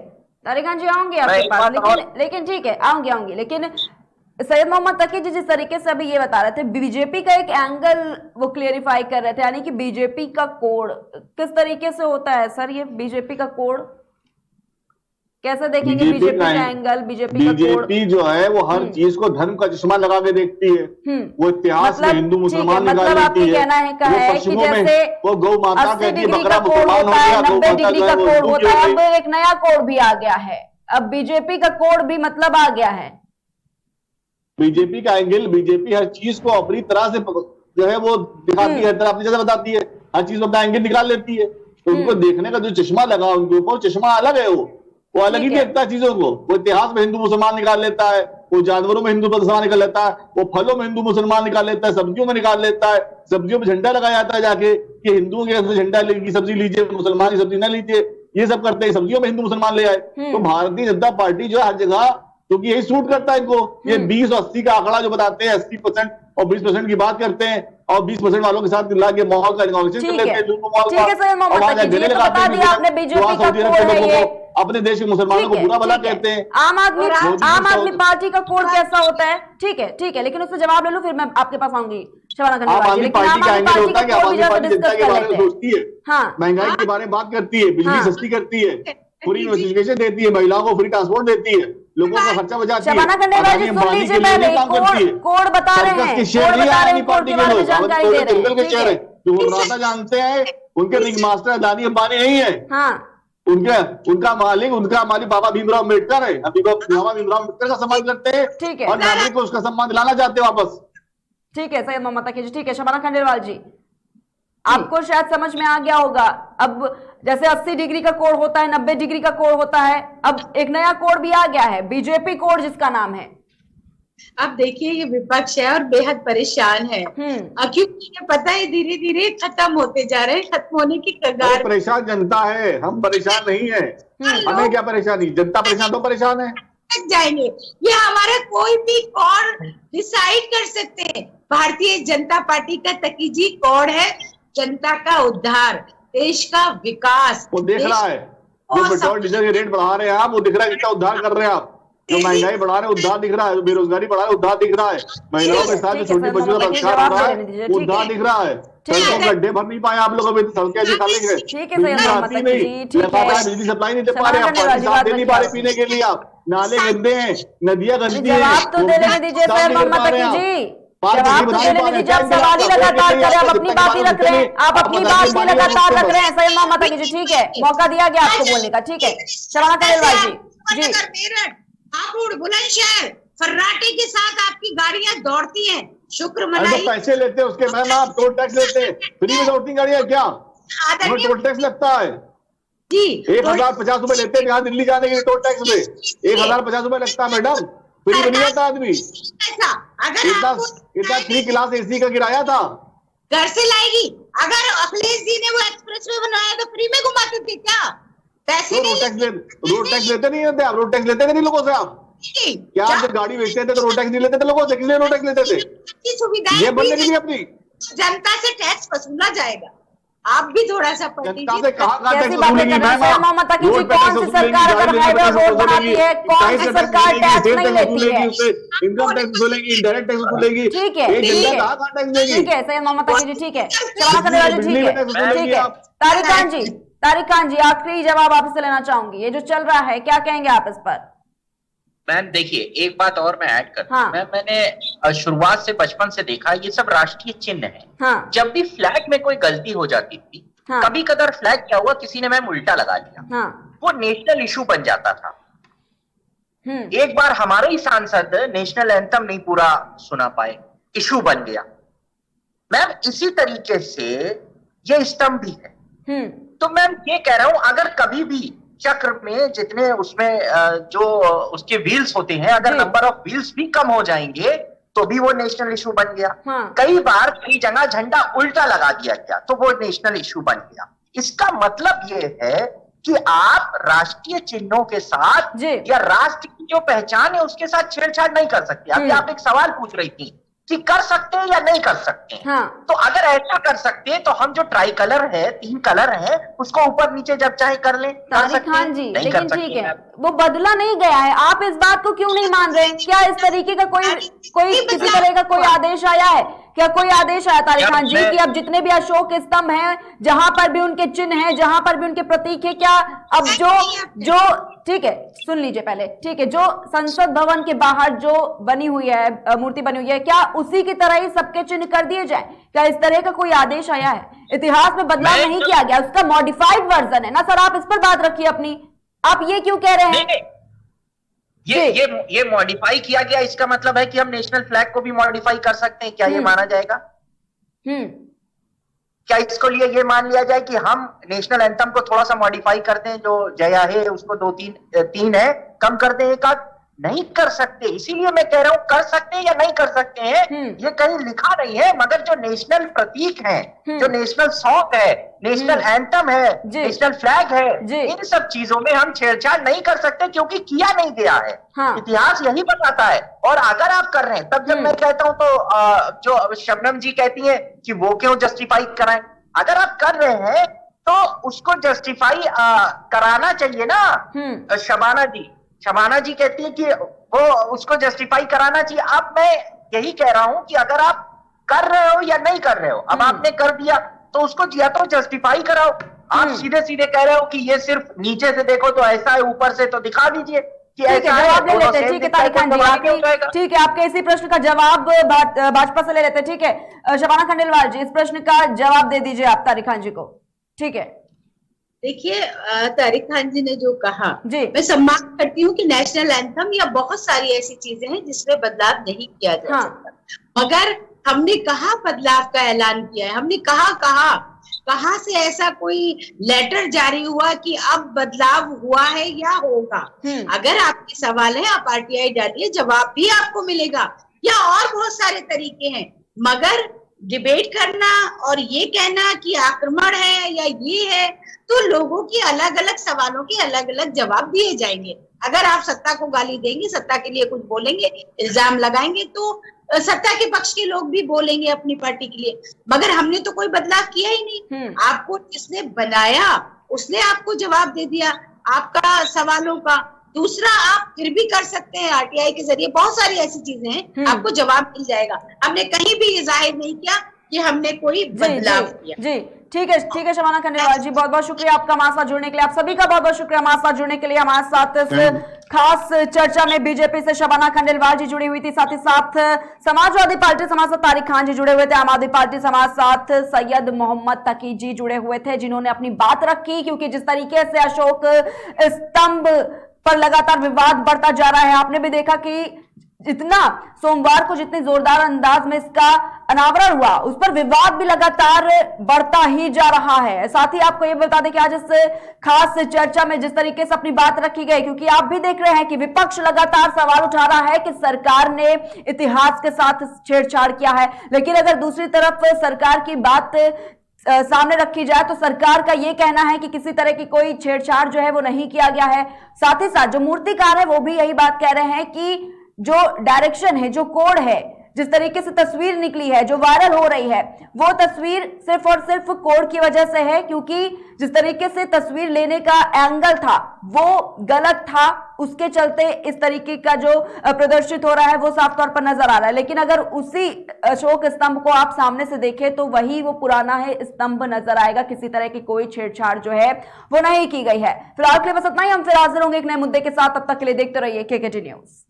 तारिक खान जी, आऊंगी आपके पास, लेकिन ठीक है, आऊंगी, लेकिन सैयद मोहम्मद तकी जी जिस तरीके से अभी ये बता रहे थे, बीजेपी का एक एंगल वो क्लियरिफाई कर रहे थे, यानी कि बीजेपी का कोड किस तरीके से होता है सर? ये बीजेपी का कोड कैसे देखेंगे? बीजेपी का एंगल, बीजेपी जो है वो हर चीज को धर्म का चश्मा लगा के देखती है। वो इतिहास में हिंदू मुसलमान निकाल लेती है। कि जैसे वो गौ माता 80 डिग्री का कोड होता है, 90 डिग्री का कोड होता है, अब एक नया कोड भी आ गया है, अब बीजेपी का कोड भी मतलब आ गया है। बीजेपी का एंगल, बीजेपी हर चीज को अपनी तरह से जो है वो दिखाती है, अपनी जगह बताती है, हर चीज में अपना एंगल निकाल लेती है। तो उनको देखने का जो चश्मा लगा उनके ऊपर, चश्मा अलग है, वो अलग ही देखता है चीजों को। वो इतिहास में हिंदू मुसलमान निकाल लेता है, वो जानवरों में हिंदू मुसलमान निकाल लेता है, वो फलों में हिंदू मुसलमान निकाल लेता है, सब्जियों में निकाल लेता है, सब्जियों में झंडा लगाया जाता है जाके कि हिंदुओं के झंडा की सब्जी लीजिए, मुसलमान की सब्जी ना लीजिए, ये सब करते हैं, सब्जियों में हिंदू मुसलमान ले आए। तो भारतीय जनता पार्टी जो है हर जगह, क्योंकि यही सूट करता है इनको, ये 20 और 80 का आंकड़ा जो बताते हैं, 80% और 20% की बात करते हैं, और 20% वालों के साथ मिला के माहौल का इनोवेशन कर लेते हैं, अपने देश के मुसलमानों को बुरा भला कहते हैं। आम आदमी पार्टी का कोड कैसा होता है? ठीक है, लेकिन उससे जवाब ले लूं, फिर मैं आपके पास आऊंगी। आम आदमी पार्टी का एंगल होता है कि आम आदमी पार्टी जनता के बारे में सोचती है, महंगाई के बारे में बात करती है, बिजली सस्ती करती है, फ्री एजुकेशन देती है, महिलाओं को फ्री ट्रांसपोर्ट देती है, लोगों का खर्चा बचाती है, कोड बता रहे हैं, जंगल के शहर है जो रास्ता जानते हैं, उनके रिंग मास्टर अदानी अंबानी नहीं है। उनका मालिक बाबा भीमराव अम्बेडकर है। अभी बाबा भीमराव अम्बेडकर का सम्मान करते हैं और नागरिक को उसका सम्मान दिलाना चाहते हैं वापस। ठीक है सैयद मोहम्मद तकी जी, ठीक है। शबाना खंडेलवाल जी, आपको शायद समझ में आ गया होगा, अब जैसे 80 डिग्री का कोड होता है, 90 डिग्री का कोड होता है, अब एक नया कोड भी आ गया है, बीजेपी कोड, जिसका नाम है। अब देखिए ये विपक्ष है और बेहद परेशान है, क्योंकि पता है धीरे धीरे खत्म होते जा रहे हैं, खत्म होने की कगार। परेशान जनता है, हम परेशान नहीं है। हमें क्या परेशानी, जनता परेशान तो परेशान है। जाएंगे ये हमारा कोई भी कौन डिसाइड कर सकते हैं। भारतीय जनता पार्टी का तकी जी कौन है? जनता का उद्धार, देश का विकास। वो देख रहा है, जो पेट्रोल डीजल के रेट बढ़ा रहे हैं आप, वो दिख रहा है कितना उद्धार कर रहे हैं आप। जो महंगाई बढ़ा रहे हैं उद्धार दिख रहा है, बेरोजगारी बढ़ा रहे हैं उद्धार दिख रहा है, महिलाओं के साथ जो छोटी बच्चियों का बलात्कार हो रहा है उद्धार दिख रहा है। सड़कों गड्ढे भर नहीं पाए आप लोग, अभी सड़कें ऐसी खाली है, बिजली सप्लाई नहीं दे पा रहे, आप पानी साफ दे नहीं पा रहे पीने के लिए, आप नाले गंदे हैं, नदियां गंदी है। जवाब तो देने दीजिए सैयद मोहम्मद तकी जी, जवाब तो देने दीजिए। आप सवाल ही लगातार करें, आप अपनी बात ही रख रहे हैं, आप अपनी बात ही लगातार रख रहे हैं सैयद मोहम्मद तकी जी। ठीक है, मौका दिया गया आपको बोलने का, ठीक है। शबाना खंडेलवाल जी, हापुड़, बुलंदशहर, फर्राटे के साथ आपकी गाड़ियां दौड़ती हैं, शुक्र तो मनाइए। पैसे लेते हैं उसके, मैम आप टोल टैक्स लेते हैं, फ्री में दौड़ती गाड़ियां क्या? टोल टैक्स लगता है जी, 1050 रुपए लेते हैं यहाँ दिल्ली जाने के लिए, टोल टैक्स में 1050 रुपए लगता है मैडम, फ्री में नहीं जाता आदमी। इतना 3 क्लास एसी का किराया था, घर से लाएगी। अगर अखिलेश जी ने वो एक्सप्रेस वे बनवाया तो फ्री में घुमाते थे क्या? पैसे रोड टैक्स लेते नहीं होते आप? रोड टैक्स लेते नहीं लोगों से आप? क्या आप जब गाड़ी बेचते थे तो रोड टैक्स नहीं लेते थे लोगों से? किसने रोड टैक्स लेते थे? ये बनने के लिए अपनी जनता से टैक्स वसूला जाएगा। आप भी थोड़ा सा जनता से कहाँ टैक्स कैसी बातें कर रहे हैं मोहम्मद तकी जी? कौन सी सरकार अगर हाईवे रोड बनाती है, कौन सी सरकार टैक्स नहीं लेती है? इनकम टैक्स वसूलेगी, डायरेक्ट टैक्स वसूलेगी, ठीक है, ठीक है सैयद मोहम्मद तकी जी, ठीक है। शबाना खंडेलवाल जी, ठीक है। तारिक खान जी, आखिरी जवाब आपसे लेना चाहूंगी, ये जो चल रहा है क्या कहेंगे आप इस पर? मैम देखिए, एक बात और मैं ऐड कर, मैंने शुरुआत से बचपन से देखा, ये सब राष्ट्रीय चिन्ह है। जब भी फ्लैग में कोई गलती हो जाती थी, कभी कदर फ्लैग क्या हुआ, किसी ने मैम उल्टा लगा लिया, वो नेशनल इशू बन जाता था। एक बार हमारे ही सांसद नेशनल एंथम नहीं पूरा सुना पाए, इशू बन गया। मैम इसी तरीके से ये स्तंभ भी है। तो मैम ये कह रहा हूं, अगर कभी भी चक्र में जितने उसमें जो उसके व्हील्स होते हैं, अगर नंबर ऑफ व्हील्स भी कम हो जाएंगे तो भी वो नेशनल इशू बन गया। कई बार कई जगह झंडा उल्टा लगा दिया गया तो वो नेशनल इशू बन गया। इसका मतलब ये है कि आप राष्ट्रीय चिन्हों के साथ या राष्ट्र की जो पहचान है उसके साथ छेड़छाड़ नहीं कर सकते। अभी आप एक सवाल पूछ रही थी कि कर सकते हैं या नहीं कर सकते हैं। तो अगर ऐसा कर सकते हैं तो हम जो ट्राई कलर है, 3 कलर है, उसको ऊपर नीचे जब चाहे कर लें। तारिक खान जी, लेकिन ठीक है, वो बदला नहीं गया है। आप इस बात को क्यों नहीं मान रहे? क्या इस तरीके का कोई किसी तरह का कोई आदेश आया है? क्या कोई आदेश आया तारिक खान जी कि अब जितने भी अशोक स्तंभ हैं, जहां पर भी उनके चिन्ह हैं, जहां पर भी उनके प्रतीक है, क्या अब जो ठीक है, सुन लीजिए पहले, ठीक है, जो संसद भवन के बाहर जो बनी हुई है, मूर्ति बनी हुई है, क्या उसी की तरह ही सबके चिन्ह कर दिए जाए? क्या इस तरह का कोई आदेश आया है? इतिहास में बदलाव नहीं किया गया, उसका मॉडिफाइड वर्जन है ना सर। आप इस पर बात रखिए अपनी। आप ये क्यों कह रहे हैं? ये मॉडिफाई किया गया, इसका मतलब है कि हम नेशनल फ्लैग को भी मॉडिफाई कर सकते हैं। क्या ये माना जाएगा? क्या इसको लिए ये मान लिया जाए कि हम नेशनल एंथम को थोड़ा सा मॉडिफाई करते हैं, जो जया है उसको 2-3 है, कम कर दें एक आध? नहीं कर सकते। इसीलिए मैं कह रहा हूं कर सकते हैं या नहीं कर सकते हैं, ये कहीं लिखा नहीं है। मगर जो नेशनल प्रतीक है, जो नेशनल सॉन्ग है, नेशनल एंथम है, नेशनल फ्लैग है, इन सब चीजों में हम छेड़छाड़ नहीं कर सकते क्योंकि किया नहीं गया है। इतिहास यही बताता है। और अगर आप कर रहे हैं, तब जब मैं कहता हूं तो जो शबनम जी कहती है कि वो क्यों जस्टिफाई कराएं, अगर आप कर रहे हैं तो उसको जस्टिफाई कराना चाहिए ना। शबाना जी कहती है कि वो उसको जस्टिफाई कराना चाहिए। अब मैं यही कह रहा हूं कि अगर आप कर रहे हो या नहीं कर रहे हो, अब आपने कर दिया तो उसको या तो जस्टिफाई कराओ। आप सीधे सीधे कह रहे हो कि ये सिर्फ नीचे से देखो तो ऐसा है, ऊपर से तो दिखा दीजिए कि ऐसा है। जवाब ले लेते हैं, ठीक है तारिक खान जी, ठीक है, आपके इसी प्रश्न का जवाब भाजपा से ले लेते हैं। ठीक है शबाना खंडेलवाल जी, इस प्रश्न का जवाब दे दीजिए आप तारिक खान जी को। ठीक है, देखिए तारिक खान जी ने जो कहा, मैं सम्मान करती हूँ कि नेशनल एंथम या बहुत सारी ऐसी चीजें हैं जिसमें बदलाव नहीं किया जा सकता। मगर हमने कहा बदलाव का ऐलान किया है, हमने कहा से ऐसा कोई लेटर जारी हुआ कि अब बदलाव हुआ है या होगा? अगर आपके सवाल है, आप RTI डालिए, जवाब भी आपको मिलेगा। या और बहुत सारे तरीके हैं, मगर डिबेट करना और ये कहना कि आक्रमण है या ये है, तो लोगों की अलग अलग सवालों के अलग अलग जवाब दिए जाएंगे। अगर आप सत्ता को गाली देंगे, सत्ता के लिए कुछ बोलेंगे, इल्जाम लगाएंगे, तो सत्ता के पक्ष के लोग भी बोलेंगे अपनी पार्टी के लिए। मगर हमने तो कोई बदलाव किया ही नहीं। आपको जिसने बनाया उसने आपको जवाब दे दिया आपका सवालों का। दूसरा, आप फिर भी कर सकते हैं RTI के जरिए, बहुत सारी ऐसी चीजें हैं, आपको जवाब मिल जाएगा। हमने कहीं भी ये जाहिर नहीं किया कि हमने कोई बदलाव किया। जी ठीक है शबाना खंडेलवाल जी, बहुत बहुत शुक्रिया आपका हमारे साथ जुड़ने के लिए। आप सभी का बहुत बहुत शुक्रिया हमारे साथ जुड़ने के लिए। हमारे साथ इस खास चर्चा में बीजेपी से शबाना खंडेलवाल जी जुड़ी हुई थी, साथ ही साथ समाजवादी पार्टी समाज से तारिक खान जी जुड़े हुए थे, आम आदमी पार्टी समाज साथ सैयद मोहम्मद तकी जी जुड़े हुए थे, जिन्होंने अपनी बात रखी। क्योंकि जिस तरीके से अशोक स्तंभ पर लगातार विवाद बढ़ता जा रहा है, आपने भी देखा कि जितना सोमवार को जितने जोरदार अंदाज में इसका अनावरण हुआ, उस पर विवाद भी लगातार बढ़ता ही जा रहा है। साथ ही आपको ये बता दें कि आज इस खास चर्चा में जिस तरीके से अपनी बात रखी गई, क्योंकि आप भी देख रहे हैं कि विपक्ष लगातार सवाल उठा रहा है कि सरकार ने इतिहास के साथ छेड़छाड़ किया है, लेकिन अगर दूसरी तरफ सरकार की बात सामने रखी जाए तो सरकार का यह कहना है कि किसी तरह की कोई छेड़छाड़ जो है वो नहीं किया गया है। साथ ही साथ जो मूर्तिकार है वो भी यही बात कह रहे हैं कि जो डायरेक्शन है, जो कोड है, जिस तरीके से तस्वीर निकली है, जो वायरल हो रही है, वो तस्वीर सिर्फ और सिर्फ कोड की वजह से है। क्योंकि जिस तरीके से तस्वीर लेने का एंगल था वो गलत था, उसके चलते इस तरीके का जो प्रदर्शित हो रहा है वो साफ तौर पर नजर आ रहा है। लेकिन अगर उसी अशोक स्तंभ को आप सामने से देखें तो वही वो पुराना है स्तंभ नजर आएगा, किसी तरह की कोई छेड़छाड़ जो है वो नहीं की गई है। फिलहाल के लिए बस इतना ही, हम फिर हाजिर होंगे एक नए मुद्दे के साथ। तब तक के लिए देखते रहिए KKT न्यूज।